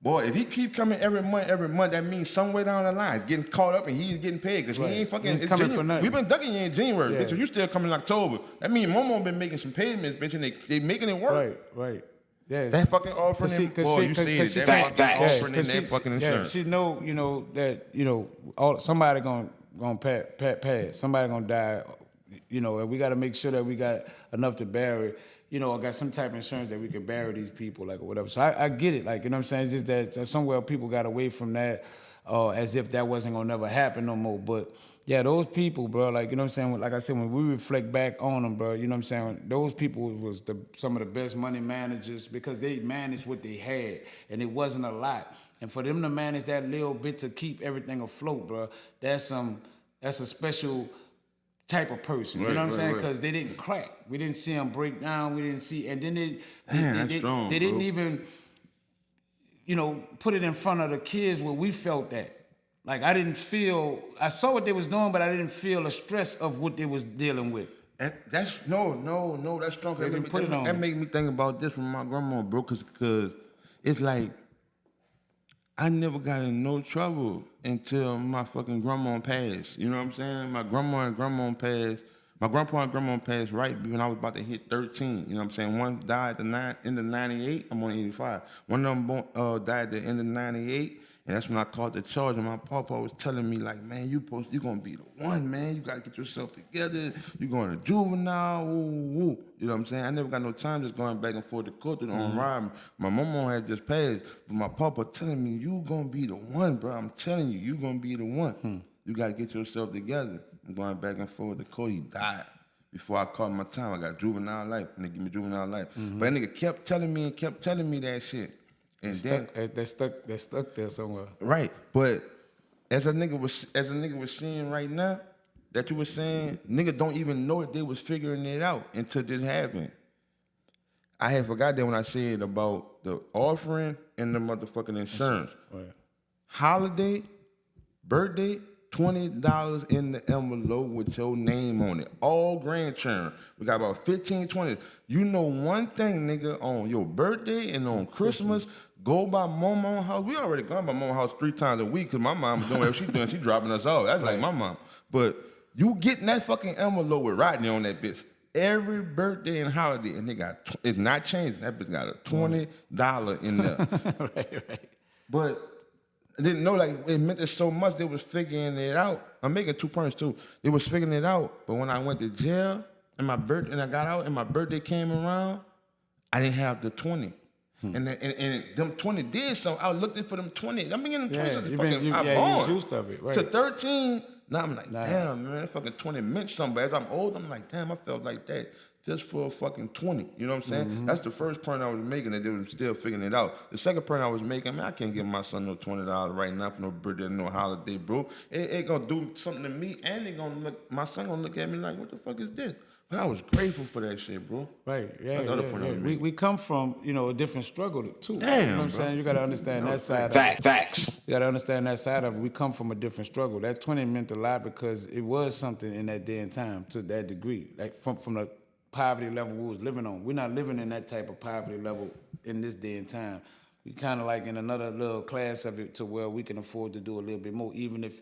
boy, if he keep coming every month, that means somewhere down the line, he's getting caught up and he's getting paid because he ain't fucking. He's coming for nothing. We've been ducking you in January, Yeah. bitch. You still coming in October. That means Momo been making some payments, bitch, and they making it work. Right. Yeah. That fucking offering, boy, you see it. That fucking offering and that fucking insurance. She know, that somebody gonna pass. Somebody gonna die. And we got to make sure that we got enough to bury. Or got some type of insurance that we can bury these people, like or whatever. So I get it, like what I'm saying. It's just that somewhere people got away from that, as if that wasn't gonna never happen no more. But yeah, those people, bro, like what I'm saying. Like I said, when we reflect back on them, bro, what I'm saying. Those people was some of the best money managers because they managed what they had, and it wasn't a lot. And for them to manage that little bit to keep everything afloat, bro, that's a special type of person, you know what I'm saying? Because they didn't crack. We didn't see them break down. We didn't see, and then they didn't even, put it in front of the kids where we felt that. Like I saw what they was doing, but I didn't feel the stress of what they was dealing with. And that's that's strong. That made me think about this from my grandma, bro, because it's like I never got in no trouble until my fucking grandma passed. You know what I'm saying? My grandpa and grandma passed right when I was about to hit 13. You know what I'm saying? One died at the end of 98. I'm on 85. One of them died at the end of 98. And that's when I called the charge, and my papa was telling me, like, man, you're gonna be the one, man. You gotta get yourself together. You're going to juvenile, You know what I'm saying? I never got no time just going back and forth to court to the ride. My mama had just passed, but my papa telling me, you gonna be the one, bro. I'm telling you, you gonna be the one. You gotta get yourself together. I'm going back and forth to court. He died before I called my time. I got juvenile life, and they give me juvenile life. But that nigga kept telling me that shit. And They're stuck there somewhere. Right, but as a nigga was seeing right now, that you were saying, nigga don't even know that they was figuring it out until this happened. I had forgot that when I said about the offering and the motherfucking insurance. Right. Holiday, birthday, $20 in the envelope with your name on it. All grandchildren. We got about 15, 20. You know one thing, nigga, on your birthday and on Christmas, go by Momo's house. We already gone by Momo's house 3 times a week because my mom doing whatever she's doing. She dropping us off. That's like my mom. But you getting that fucking envelope with Rodney on that bitch. Every birthday and holiday, and they got, it's not changing. That bitch got a $20 in there. right. But I didn't know, like, it meant it so much. They was figuring it out. I'm making 2 points too. They was figuring it out. But when I went to jail and I got out and my birthday came around, I didn't have the 20. And them 20 did something. I was looking for them 20. I'm getting 20 since I born. Used to it, right. To 13, now I'm like, damn, man, that fucking 20 meant something. But as I'm old, I'm like, damn, I felt like that just for a fucking 20. You know what I'm saying? That's the first point I was making, and they were still figuring it out. The second point I was making, man, I can't give my son no $20 right now for no birthday, no holiday, bro. It gonna do something to me, and my son gonna look at me like, what the fuck is this? But I was grateful for that shit, bro. Right, yeah. That's the other point I was making. We come from, a different struggle too. Damn, you know what I'm saying? You gotta understand that side. Facts. You gotta understand that side of it. We come from a different struggle. That 20 meant a lot because it was something in that day and time to that degree. Like from the poverty level we was living on. We're not living in that type of poverty level in this day and time. We kind of like in another little class of it to where we can afford to do a little bit more, even if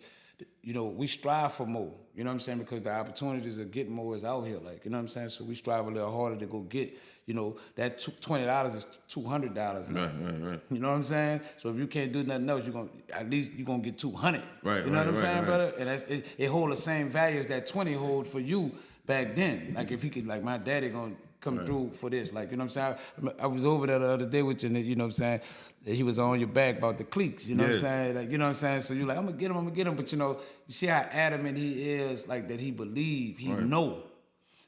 you know, we strive for more. You know what I'm saying? Because the opportunities of getting more is out here. Like, you know what I'm saying? So we strive a little harder to go get, you know, that $20 is $200 now. Right. You know what I'm saying? So if you can't do nothing else, at least you're gonna get 200. Right, you know what I'm saying, right. brother? And it hold the same value as that 20 hold for you back then. Like if he could, like my daddy gonna come through for this. Like, you know what I'm saying? I was over there the other day with you, and you know what I'm saying? He was on your back about the cliques, you know what I'm saying? Like, you know what I'm saying? So you're like, I'm gonna get him. But you know, you see how adamant he is, like that he believe, he know.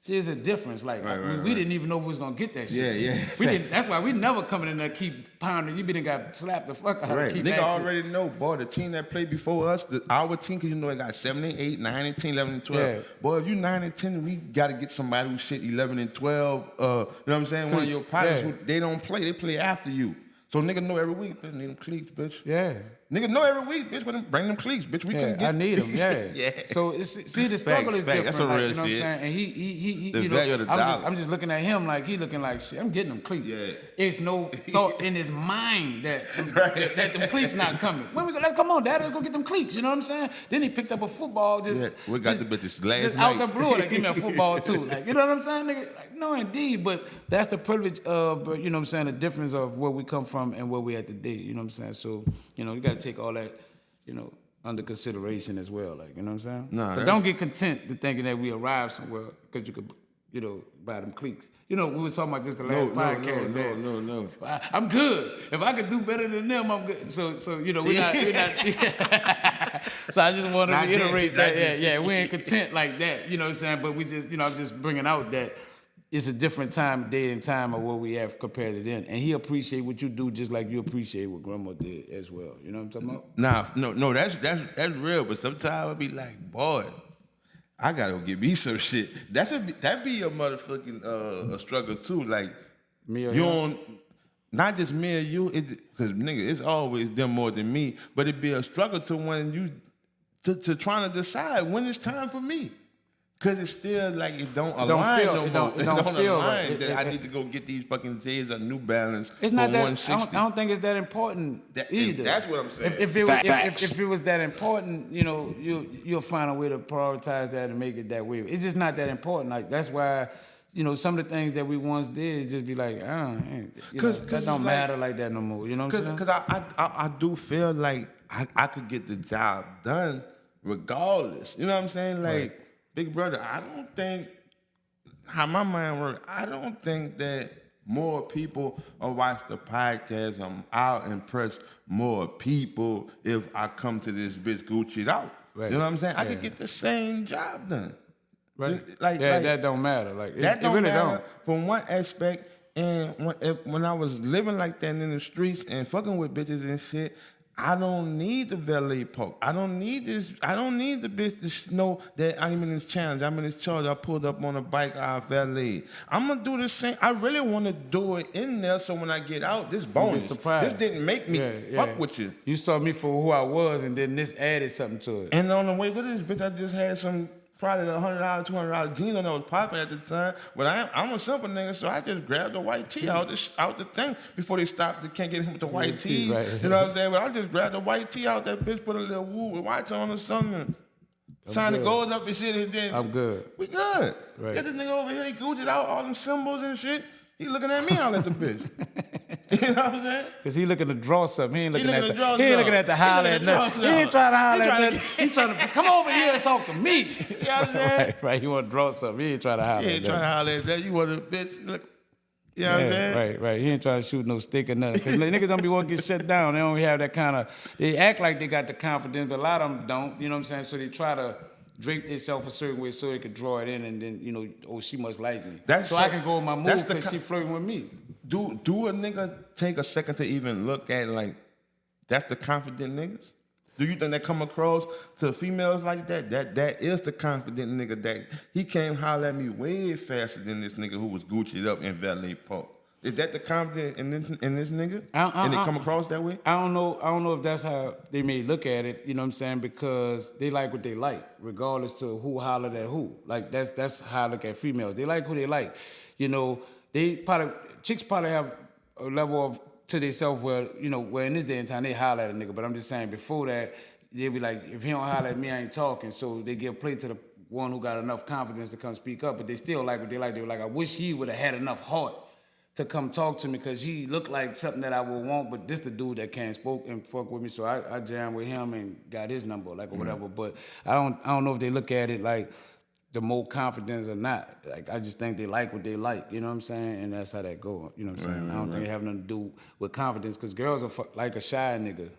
See, there's a difference. Like we didn't even know we was gonna get that shit. Yeah. We didn't. That's why we never coming in there keep pounding. You been got slapped the fuck out. Right. Keep Nigga asking. already know, boy, the team that played before us, our team, because you know it got 7 and 8, 9 and 10, 11 and 12. Yeah. Boy, if you 9 and 10, we got to get somebody who shit 11 and 12. You know what I'm saying? One of your partners who they don't play, they play after you. So nigga know every week, bitch, need them cleats, bitch. Yeah. Nigga know every week, bitch, bring them cleats, bitch. We couldn't get. I need them. Yeah. Yeah. So see, the struggle is different. That's a like, real you know shit. what I'm saying? And he The you know, value of the dollar. I'm just looking at him like he looking like shit. I'm getting them cleats. Yeah. It's no thought in his mind that them cleats not coming. When we go, let's come on, Dad, let's go get them cleats. You know what I'm saying? Then he picked up a football. We got the bitches last just night. out the blue. Like, give me a football too. Like, you know what I'm saying, nigga? Like, no, indeed. But that's the privilege of, you know what I'm saying, the difference of where we come from and where we at today. You know what I'm saying? So, you know, you got to take all that, you know, under consideration as well. Like, you know what I'm saying? Nah, but don't get content to thinking that we arrived somewhere because you could, you know, buy them cliques. You know, we were talking about this the last podcast. No. I'm good. If I could do better than them, I'm good. So you know, we're not. So I just want to reiterate that. Yeah, we ain't content like that. You know what I'm saying? But we just, you know, I'm just bringing out that it's a different time, day and time of where we have compared to then. And he appreciate what you do just like you appreciate what Grandma did as well. You know what I'm talking about? No, that's real. But sometimes I'll be like, boy, I gotta go get me some shit. That be a motherfucking a struggle too. Like Me or you him? don't, not just me or you, because nigga, it's always them more than me. But it be a struggle to when you to trying to decide when it's time for me. Cause it's still like it don't align no more. It don't feel align right. that I need to go get these fucking J's of New Balance It's for not that. 160. I don't think it's that important either. That's what I'm saying. If it was that important, you know, you'll find a way to prioritize that and make it that way. It's just not that important. Like that's why, you know, some of the things that we once did just be like, that don't matter like that no more. You know what I'm saying? Because I do feel like I could get the job done regardless. You know what I'm saying? Like. Right. Big brother, I don't think, how my mind works, I don't think that more people will watch the podcast. I'll impress more people if I come to this bitch Gucci'd out. Right. You know what I'm saying? I Yeah. could get the same job done. Right. Like, that don't matter. Like that it don't really matter don't. from one aspect. And when I was living like that in the streets and fucking with bitches and shit, I don't need the valet park. I don't need this. I don't need the bitch to know that I'm in this challenge. I'm in this charge. I pulled up on a bike. I valet. I'm gonna do the same. I really want to do it in there so when I get out, this bonus. This didn't make me fuck with you. You saw me for who I was, and then this added something to it. And on the way to this bitch, I just had some probably $100, $200 jeans on that was popping at the time. But I'm a simple nigga, so I just grabbed the white tee out the thing before they stopped. They can't get him with the white tee. Right. You know what I'm saying? But I just grabbed the white tee out. That bitch put a little woo with watch on or something. Trying to go up and shit. And then I'm good. We good. Right. Get this nigga over here. He Gucci'd out all them symbols and shit. He looking at me all at the bitch. You know what I'm saying? Cause he looking to draw something. He ain't looking at the He holler looking at to draw nothing. He something. ain't trying to holler He at trying to- nothing. He's trying to come over here and talk to me. You know what I'm saying? Right. He want to draw something. He ain't trying to holler. He ain't at trying to nothing. holler at that. You want a bitch. Look. You know what I'm saying? Right. He ain't trying to shoot no stick or nothing. Cause niggas don't be want to get shut down. They don't have that kind of. They act like they got the confidence, but a lot of them don't. You know what I'm saying? So they try to drape themselves a certain way so they could draw it in, and then you know, oh, she must like me. So I can go with my move because she flirting with me. Do a nigga take a second to even look at like that's the confident niggas? Do you think that come across to females like that? That is the confident nigga that he came holler at me way faster than this nigga who was Gucci'd up in Valet Park. Is that the confidence in this nigga? And it come across that way? I don't know if that's how they may look at it, you know what I'm saying? Because they like what they like, regardless to who hollered at who. Like that's how I look at females. They like who they like. You know, chicks probably have a level of to themselves where, you know, where in this day and time they holler at a nigga. But I'm just saying before that, they'll be like, if he don't holler at me, I ain't talking. So they give play to the one who got enough confidence to come speak up, but they still like what they like. They were like, I wish he would have had enough heart to come talk to me because he looked like something that I would want, but this the dude that can't spoke and fuck with me, so I jammed with him and got his number, like, or whatever. But I don't know if they look at it like the more confidence or not. Like, I just think they like what they like, you know what I'm saying? And that's how that go, you know what I'm saying? I don't think it have nothing to do with confidence because girls are like a shy nigga.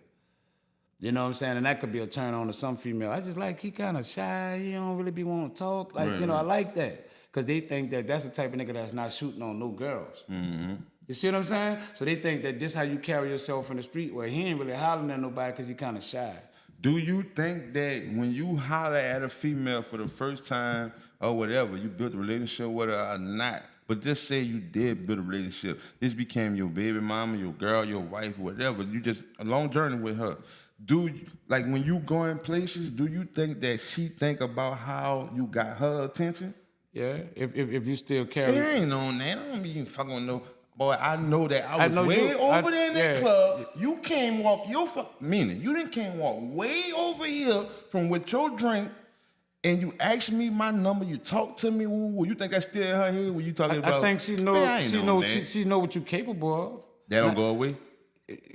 You know what I'm saying? And that could be a turn on to some female. I just like, he kind of shy, he don't really be wanting to talk. Like, you know, I like that. Because they think that that's the type of nigga that's not shooting on no girls. Mm-hmm. You see what I'm saying? So they think that this how you carry yourself in the street where he ain't really hollering at nobody because he kind of shy. Do you think that when you holler at a female for the first time or whatever, you built a relationship with her or not, but just say you did build a relationship, this became your baby mama, your girl, your wife, whatever, you just a long journey with her. Like when you going places, do you think that she think about how you got her attention? Yeah, if you still carry... I ain't on that. I don't be fucking with no... Boy, I know that I was way over there in that club. You came walk your meaning. You didn't came walk way over here from with your drink, and you asked me my number. You talked to me. Ooh, you think I still in her head when you talking about? I think she know. She know what you capable of. That don't go away.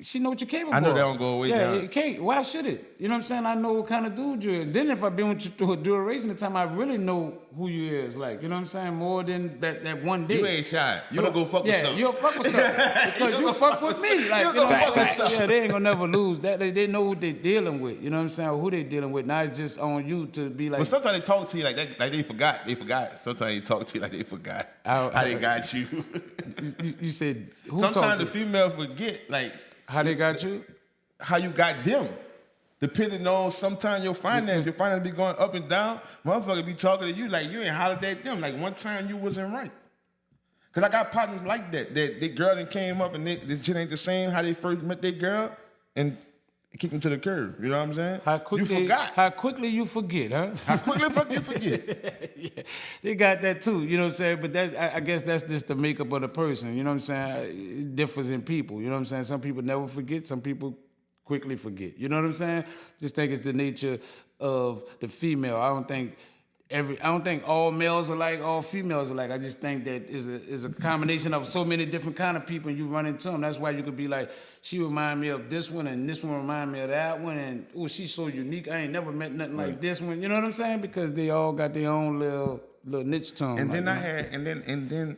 She know what you're capable of. I know that don't go away. Yeah, it can't. Why should it? You know what I'm saying? I know what kind of dude you is. Then if I've been with you through a duration of time, I really know who you is. Like, you know what I'm saying? More than that one day. You ain't shy. You don't go fuck with something. Yeah, you'll fuck with something. Because you fuck with me. Like, you know what I'm saying? Yeah, they ain't gonna never lose that. They know what they dealing with. You know what I'm saying? Who they dealing with. Now it's just on you to be like. But sometimes they talk to you like that, like they forgot. They forgot. Sometimes they talk to you like they forgot how they got you. You said who? Sometimes the female forget like. How they got you? How you got them. Depending on sometimes your finance be going up and down. Motherfucker be talking to you like you ain't hollered at them. Like one time you wasn't right. Cause I got partners like that. That girl that came up and the shit ain't the same how they first met their girl and kicked them to the curb. You know what I'm saying? You forgot. How quickly you forget, huh? How quickly you forget. Yeah, they got that too, you know what I'm saying? But I guess that's just the makeup of the person, you know what I'm saying? It differs in people, you know what I'm saying? Some people never forget, some people quickly forget. You know what I'm saying? Just think it's the nature of the female. I don't think all males are like, all females are like. I just think that is a combination of so many different kind of people and you run into them. That's why you could be like, she remind me of this one and this one remind me of that one and oh, she's so unique. I ain't never met nothing like this one. You know what I'm saying? Because they all got their own little niche tone. And like, then and then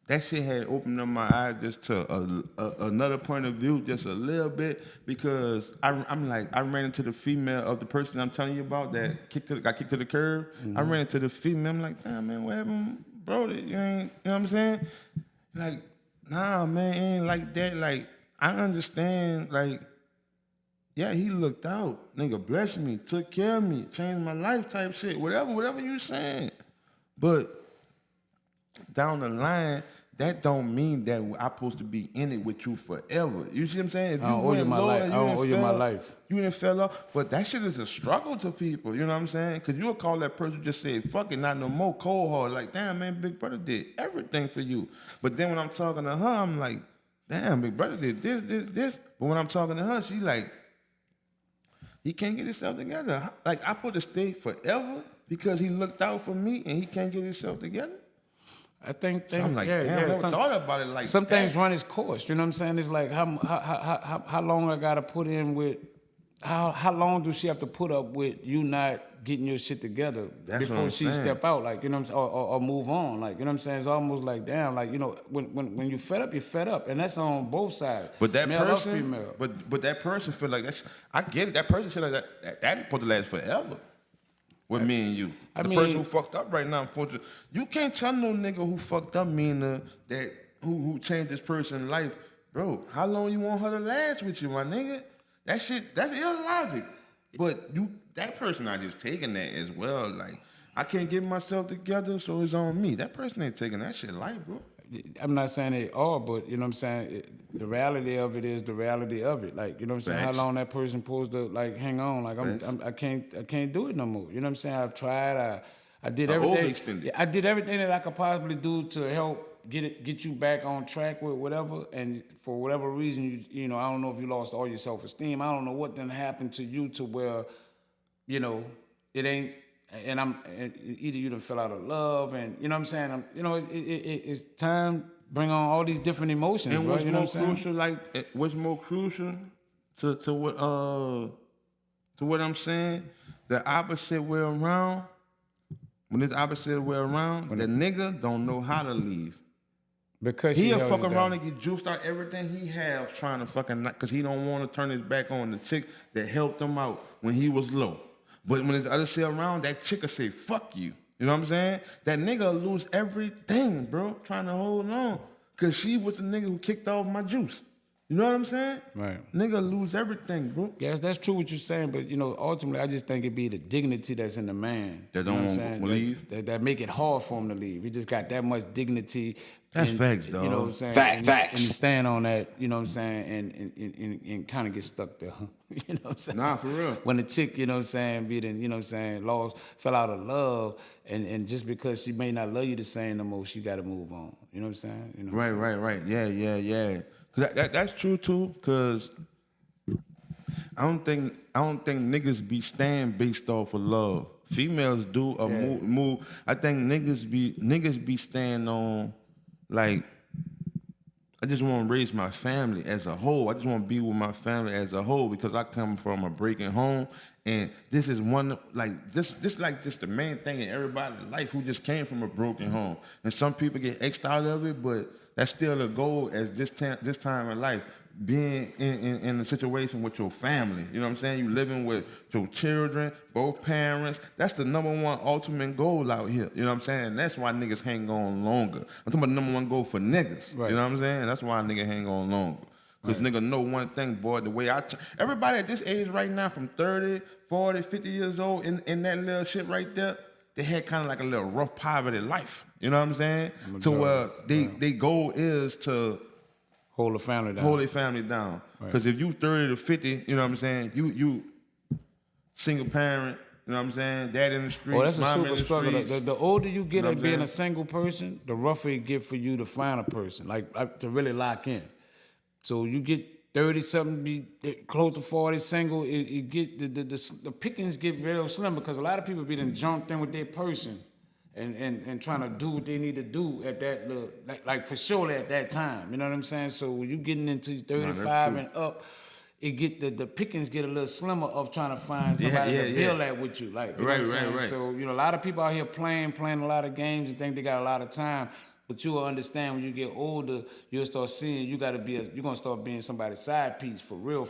that shit had opened up my eyes just to another point of view, just a little bit, because I ran into the female of the person I'm telling you about that got kicked to the curb. Mm-hmm. I ran into the female. I'm like, damn man, what happened, bro? You ain't, you know what I'm saying? Like, nah, man, it ain't like that. Like, I understand. Like, yeah, he looked out, nigga, blessed me, took care of me, changed my life, type shit, whatever you saying, but down the line. That don't mean that I'm supposed to be in it with you forever. You see what I'm saying? If I don't owe you my life. I don't owe you my life. You didn't fell off. But that shit is a struggle to people. You know what I'm saying? Because you'll call that person just say, fuck it, not no more, cold hard. Like, damn, man, Big Brother did everything for you. But then when I'm talking to her, I'm like, damn, Big Brother did this. But when I'm talking to her, she like, he can't get himself together. Like, I supposed to stay forever because he looked out for me and he can't get himself together? I think so I'm like, damn, I never thought about it like some that. things run its course, you know what I'm saying? It's like how long I gotta put in with, how long do she have to put up with you not getting your shit together before she step out, like, you know what I'm saying, or move on, like, you know what I'm saying? It's almost like, damn, like, you know, when you fed up, you're fed up, and that's on both sides. But that male person, or female. But that person feel like that's, I get it. That person feel like that supposed to last forever. With me and you. The person who fucked up right now, you can't tell no nigga who fucked up MEANA that who changed this person's life, bro. How long you want her to last with you, my nigga? That shit, that's illogic. But that person not just taking that as well. Like, I can't get myself together, so it's on me. That person ain't taking that shit life, bro. I'm not saying they are, but you know what I'm saying? The reality of it is the reality of it. Like, you know what I'm saying? How long that person supposed to like hang on? Like, I can't do it no more. You know what I'm saying? I've tried. I did everything. I did everything that I could possibly do to help get you back on track with whatever, and for whatever reason, you know, I don't know if you lost all your self-esteem. I don't know what then happened to you to where, you know, it ain't, and either you done fell out of love, and you know what I'm saying. It's time bring on all these different emotions. And bro, what's you know more what I'm crucial, like what's more crucial to what I'm saying, the opposite way around. When it's opposite way around, the nigga don't know how to leave. Because He'll held fuck you around down. and get juiced out everything he have trying to fucking, because he don't want to turn his back on the chick that helped him out when he was low. But when it's other shit around, that chick will say, fuck you. You know what I'm saying? That nigga will lose everything, bro, trying to hold on. Because she was the nigga who kicked off my juice. You know what I'm saying? Right. Nigga lose everything, bro. Yes, that's true what you're saying, but you know, ultimately, I just think it'd be the dignity that's in the man That you know don't what I'm want saying? to leave? That make it hard for him to leave. He just got that much dignity. That's and, facts, You know what I'm dog. saying? Facts. And you stand on that. You know what I'm saying? And kind of get stuck there. You know what I'm saying? Nah, for real. When the chick, you know what I'm saying, you know what I'm saying, fell out of love, and just because she may not love you the same no more, she got to move on. You know what I'm saying? You know what I'm saying? Right. Yeah. 'Cause that's true too. Cause I don't think niggas be staying based off of love. Females do a move. I think niggas be staying on, like, I just want to raise my family as a whole. I just want to be with my family as a whole because I come from a breaking home, and this is one, like, this like just the main thing in everybody's life who just came from a broken home. And some people get X'd out of it, but that's still a goal as this time in life. Being in a situation with your family, you know what I'm saying? You living with your children, both parents. That's the number one ultimate goal out here. You know what I'm saying? That's why niggas hang on longer. I'm talking about the number one goal for niggas. Right. You know what I'm saying? That's why a nigga hang on longer. Because nigga know one thing, boy, the way everybody at this age right now from 30, 40, 50 years old in that little shit right there, they had kind of like a little rough poverty life. You know what I'm saying? To where they goal is to Hold the family down. hold their family down. Because if you 30 to 50, you know what I'm saying, you single parent, you know what I'm saying, dad in the streets, Oh, that's a mom in super the struggle. streets. The older you get You know at what I'm being saying? a single person, the rougher it get for you to find a person, like to really lock in. So you get 30 something, be close to 40 single, it get the pickings get real slim because a lot of people be done jumped in with their person and trying to do what they need to do at that little, like for sure at that time. You know what I'm saying? So when you getting into 35 and up, it get the pickings get a little slimmer of trying to find somebody to build that with you. Like, you know what I'm saying? Right. So, you know, a lot of people out here playing a lot of games and think they got a lot of time. But you will understand when you get older, you'll start seeing you're gonna start being somebody's side piece for real.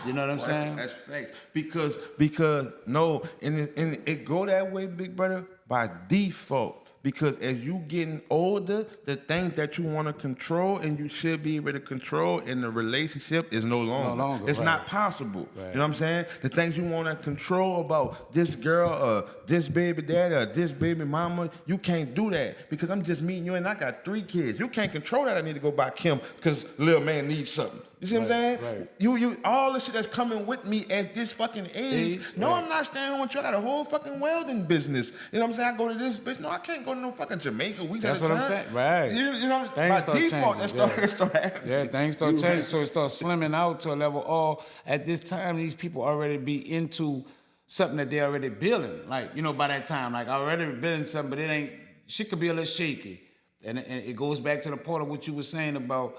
You know what I'm saying? That's facts. Because no, and it go that way, big brother, by default. Because as you getting older, the things that you want to control and you should be able to control in the relationship is no longer. It's not possible. Right. You know what I'm saying? The things you want to control about this girl or this baby daddy or this baby mama, you can't do that because I'm just meeting you and I got 3 kids. You can't control that. I need to go buy Kim because little man needs something. You see what I'm saying? Right. You all the shit that's coming with me at this fucking age. No, right. I'm not staying with you. I got a whole fucking welding business. You know what I'm saying? I go to this bitch. No, I can't go to no fucking Jamaica. That's what I'm saying. Right. You know, Things by start default, changing, that start happening. Yeah, things start changing. So it starts slimming out to a level. Oh, at this time, these people already be into something that they already building. Like, you know, by that time, like already building something, but it ain't. Shit could be a little shaky, and it goes back to the part of what you were saying about.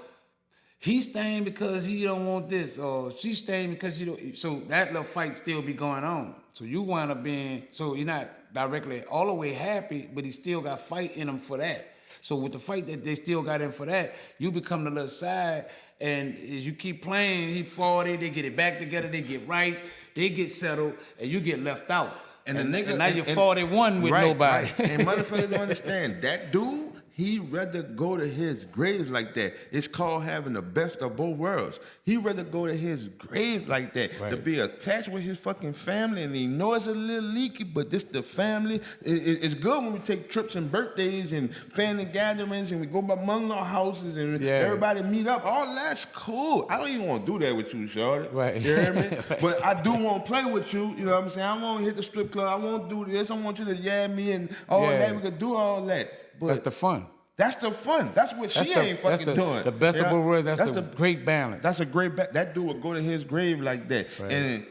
He's staying because he don't want this, or she's staying because you don't. So that little fight still be going on. So you wind up being, so you're not directly all the way happy, but he still got fight in him for that. So with the fight that they still got in for that, you become the little side, and as you keep playing, he 40, they get it back together, they get right, they get settled, and you get left out. And the nigga, and now you're 41 with nobody. Right. And motherfuckers don't understand that dude. He rather go to his grave like that. It's called having the best of both worlds. He rather go to his grave like that, to be attached with his fucking family, and he know it's a little leaky, but this the family. It's good when we take trips and birthdays and family gatherings, and we go by mother-in-law houses, and everybody meet up. All that's cool. I don't even want to do that with you, shorty. Right. You hear me? But I do want to play with you. You know what I'm saying? I want to hit the strip club. I want to do this. I want you to yab me and all that. We could do all that. But That's the fun. That's the fun. That's what she ain't fucking doing. The best of both worlds. That's the great balance. That's a great. That dude would go to his grave like that, Right. and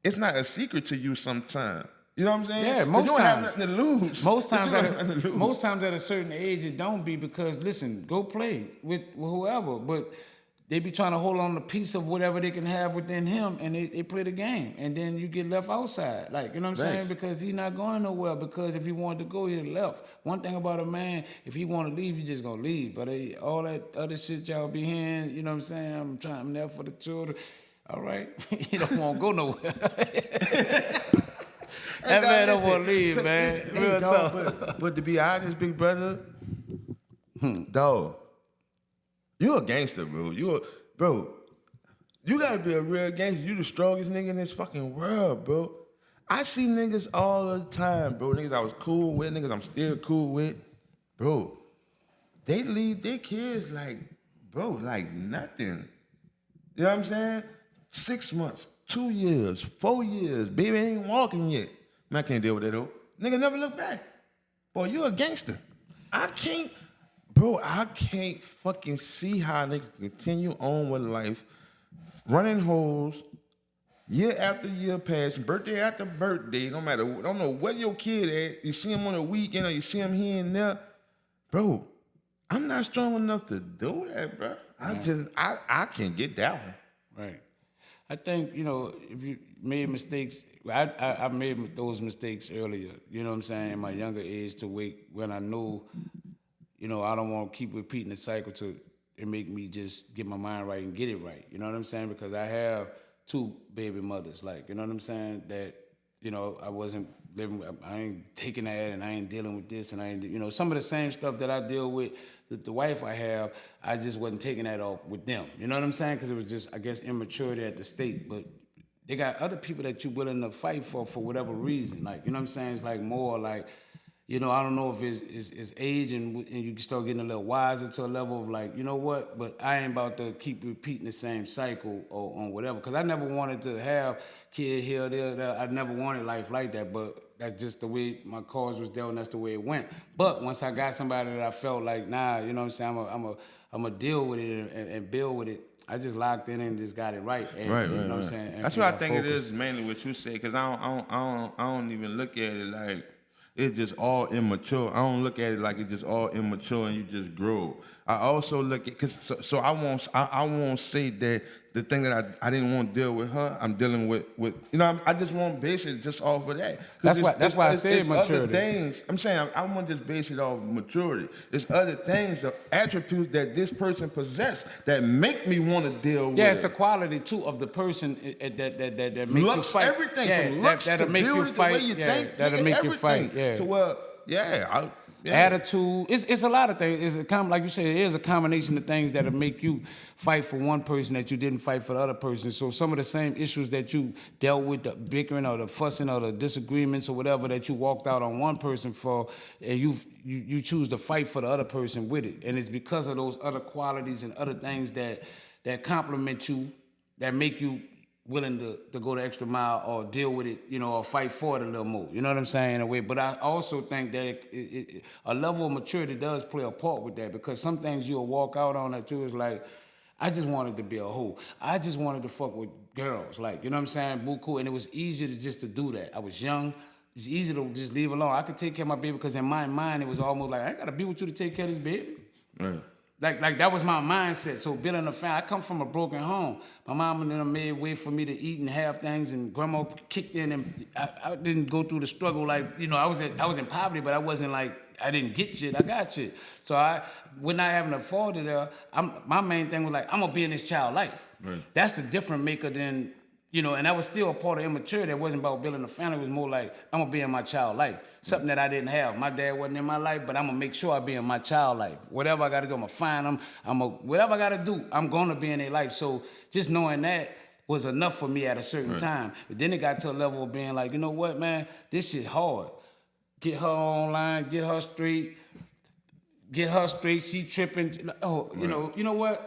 it's not a secret to you sometimes. You know what I'm saying? Yeah, most you don't times. have nothing to lose. Most times, You don't have nothing to lose. most times at a certain age, it don't be because listen, go play with whoever, but they be trying to hold on to a piece of whatever they can have within him, and they play the game, and then you get left outside, like you know what I'm saying? Thanks. Because he's not going nowhere. Because if he wanted to go, he'd left. One thing about a man, if he want to leave, he just gonna leave. But all that other shit y'all be hearing, you know what I'm saying? I'm there for the children. All right, you don't want to go nowhere. That man don't want to leave, man. Real talk. But to be honest, big brother, dog, you a gangster, bro. You gotta be a real gangster. You the strongest nigga in this fucking world, bro. I see niggas all the time, bro. Niggas I was cool with, niggas I'm still cool with. Bro, they leave their kids like, bro, like nothing. You know what I'm saying? 6 months, 2 years, 4 years, baby ain't walking yet. Man, I can't deal with that though. Nigga never look back. Boy, you a gangster. I can't fucking see how a nigga continue on with life, running hoes, year after year passing, birthday after birthday, no matter, don't know where your kid at, you see him on the weekend or you see him here and there. Bro, I'm not strong enough to do that, bro. I can't get that one. Right. I think, you know, if you made mistakes, I made those mistakes earlier, you know what I'm saying, in my younger age to wait when I knew, you know, I don't want to keep repeating the cycle to it make me just get my mind right and get it right, you know what I'm saying? Because I have 2 baby mothers, like, you know what I'm saying, that, you know, I wasn't living, I ain't taking that and I ain't dealing with this and I ain't, you know, some of the same stuff that I deal with, the wife I have, I just wasn't taking that off with them. You know what I'm saying? Because it was just, I guess, immaturity at the state. But they got other people that you're willing to fight for whatever reason. Like, you know what I'm saying? It's like more like, you know, I don't know if it's age and you can start getting a little wiser to a level of like, you know what? But I ain't about to keep repeating the same cycle or on whatever. Because I never wanted to have kid here, there. I never wanted life like that. But that's just the way my cards was dealt, and that's the way it went. But once I got somebody that I felt like, nah, you know what I'm saying, I'm a deal with it and build with it, I just locked in and just got it right. And, Right. You know what I'm saying? That's what I think it is mainly what you say, because I don't even look at it like it's just all immature. I don't look at it like it's just all immature and you just grow. I also look at, so I won't say that the thing that I didn't want to deal with her, I'm dealing with you know, I just won't base it just off of that. That's why I said maturity. Other things, I'm saying I want to just base it off maturity. It's other things, the attributes that this person possess that make me want to deal with. Yeah, it's the quality too of the person that make looks, you fight. everything from looks that'll to make beauty, you fight. the way you think, that'll nigga, make everything. you fight. Yeah. To where, Attitude. It's a lot of things. It's like you said, it is a combination of things that'll make you fight for one person that you didn't fight for the other person. So some of the same issues that you dealt with, the bickering or the fussing or the disagreements or whatever that you walked out on one person for, and you choose to fight for the other person with it. And it's because of those other qualities and other things that complement you, that make you willing to go the extra mile or deal with it, you know, or fight for it a little more. You know what I'm saying, in a way. But I also think that a level of maturity does play a part with that, because some things you'll walk out on that you was like, I just wanted to be a hoe. I just wanted to fuck with girls. Like, you know what I'm saying? Buku. And it was easier to do that. I was young. It's easy to just leave alone. I could take care of my baby, because in my mind, it was almost like, I ain't got to be with you to take care of this baby. Right. Like that was my mindset. So building a family, I come from a broken home. My mom and them made way for me to eat and have things, and grandma kicked in, and I didn't go through the struggle. Like, you know, I was in poverty, but I wasn't like, I didn't get shit. I got shit. So when not having a father there, my main thing was like, I'm gonna be in this child life. Right. That's the different maker than, you know, and that was still a part of immaturity. That wasn't about building a family. It was more like, I'm gonna be in my child life. Something that I didn't have. My dad wasn't in my life, but I'm gonna make sure I be in my child life. Whatever I gotta do, I'm gonna find them. Whatever I gotta do, I'm gonna be in their life. So just knowing that was enough for me at a certain time. But then it got to a level of being like, you know what, man, this shit hard. Get her online, get her straight, she tripping. Oh, you know what?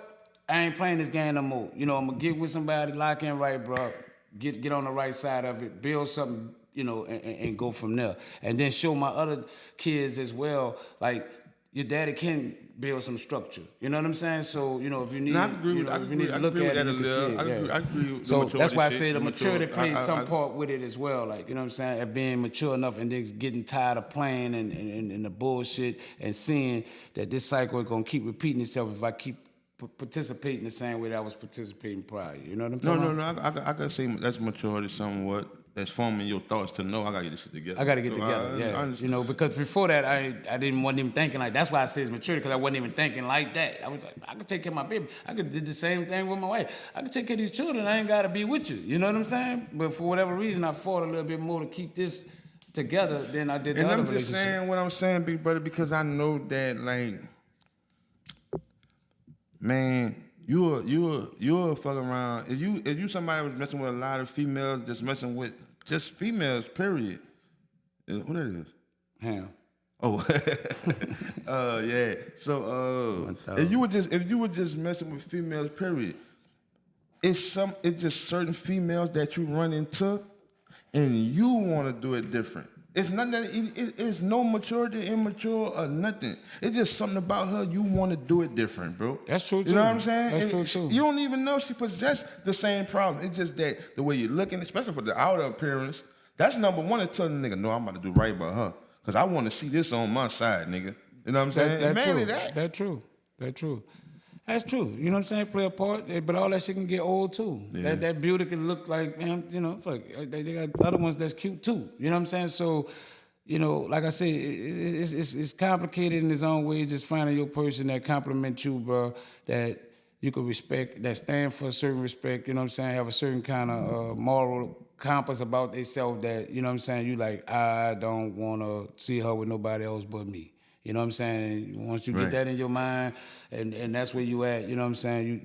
I ain't playing this game no more. You know, I'm gonna get with somebody, lock in right, bro. Get on the right side of it, build something, you know, and go from there. And then show my other kids as well, like, your daddy can build some structure. You know what I'm saying? So, you know, if you need, No, I agree you with- know, I if you agree- need I to look agree at with it, that you a can see little. it. I Yeah. agree with the So that's why I maturity say shit, the the maturity mature- plays some I- part with it as well. Like, you know what I'm saying? At being mature enough and then getting tired of playing and the bullshit and seeing that this cycle is going to keep repeating itself if I keep participating the same way that I was participating prior. You know what I'm No, talking no, about? no. I can say that's maturity somewhat. That's forming your thoughts to know I gotta get this shit together. I got to get So together, I yeah. understand. You know, because before that, wasn't even thinking like. That's why I say it's maturity, because I wasn't even thinking like that. I was like, I could take care of my baby. I could do the same thing with my wife. I could take care of these children. I ain't got to be with you. You know what I'm saying? But for whatever reason, I fought a little bit more to keep this together than I did the And other I'm just relationship. saying what I'm saying, big brother, because I know that, like, man, you'll fuck around. If you somebody was messing with a lot of females, just messing with just females, period. Who that is? Hell. Oh, yeah. So, if you were just messing with females, period. It's just certain females that you run into, and you want to do it different. It's nothing that it's no maturity, immature, or nothing. It's just something about her you want to do it different, bro. That's true, You know too. what I'm saying? That's And true, too. You don't even know she possessed the same problem. It's just that the way you're looking, especially for the outer appearance, that's number one to tell the nigga, no, I'm about to do right by her. Because I want to see this on my side, nigga. You know what I'm saying? That's Mainly true. that. That's true. That's true. That's true. You know what I'm saying? Play a part, but all that shit can get old too. Yeah. That beauty can look like, man, you know, fuck, they got other ones that's cute too. You know what I'm saying? So, you know, like I said, it's complicated in its own way. Just finding your person that compliment you, bro, that you can respect, that stand for a certain respect. You know what I'm saying? Have a certain kind of moral compass about themselves that, you know what I'm saying? You like, I don't want to see her with nobody else but me. You know what I'm saying? Once you Right. get that in your mind, and that's where you at. You know what I'm saying?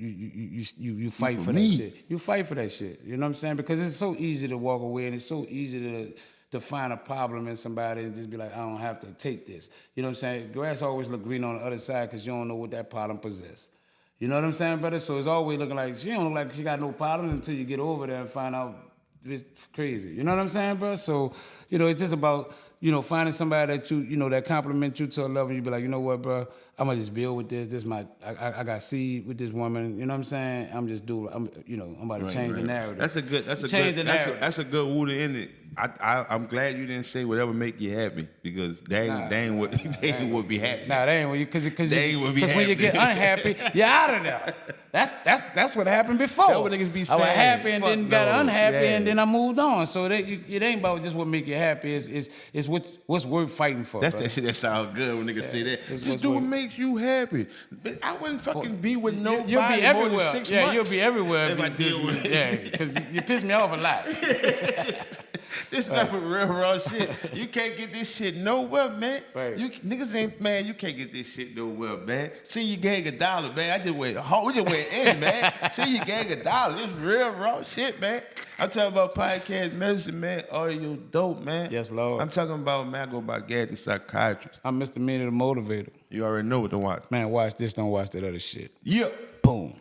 You fight for for me. that shit. You fight for that shit. You know what I'm saying? Because it's so easy to walk away, and it's so easy to find a problem in somebody and just be like, I don't have to take this. You know what I'm saying? Grass always look green on the other side because you don't know what that problem possess. You know what I'm saying, brother? So it's always looking like she don't look like she got no problem until you get over there and find out it's crazy. You know what I'm saying, bro? So, you know, it's just about, you know, finding somebody that you know, that compliment you to a level and you be like, you know what, bro, I'm gonna just build with this. This I got seed with this woman. You know what I'm saying? I'm about to change the narrative. That's a good that's a good woo to end it. I'm glad you didn't say whatever make you happy, because they ain't would be happy. Nah, they ain't when you because They ain't would be when you happy. get unhappy, you're out of there. That's what happened before. That's what niggas be I was saying. happy and Fuck then got no. unhappy Yeah. and then I moved on. So it ain't about just what make you happy. It's what's worth fighting for. That's bro. that shit that sound good when niggas say that. It's Just do what what's- makes you happy. But I wouldn't fucking be with nobody You'll be more everywhere. than 6 Yeah, months. you'll be everywhere if I deal with it. Yeah, because you piss me off a lot. This stuff is real raw shit. You can't get this shit nowhere, man. Right. You niggas ain't, man, you can't get this shit nowhere, man. See, you gave $1, man. We just went in, man. See, you gave $1. This real raw shit, man. I'm talking about podcast medicine, man. Audio dope, man. Yes, Lord. I'm talking about, man, I go by Gad the psychiatrist. I'm Mr. Meaner the Motivator. You already know what to watch. Man, watch this, don't watch that other shit. Yep. Boom.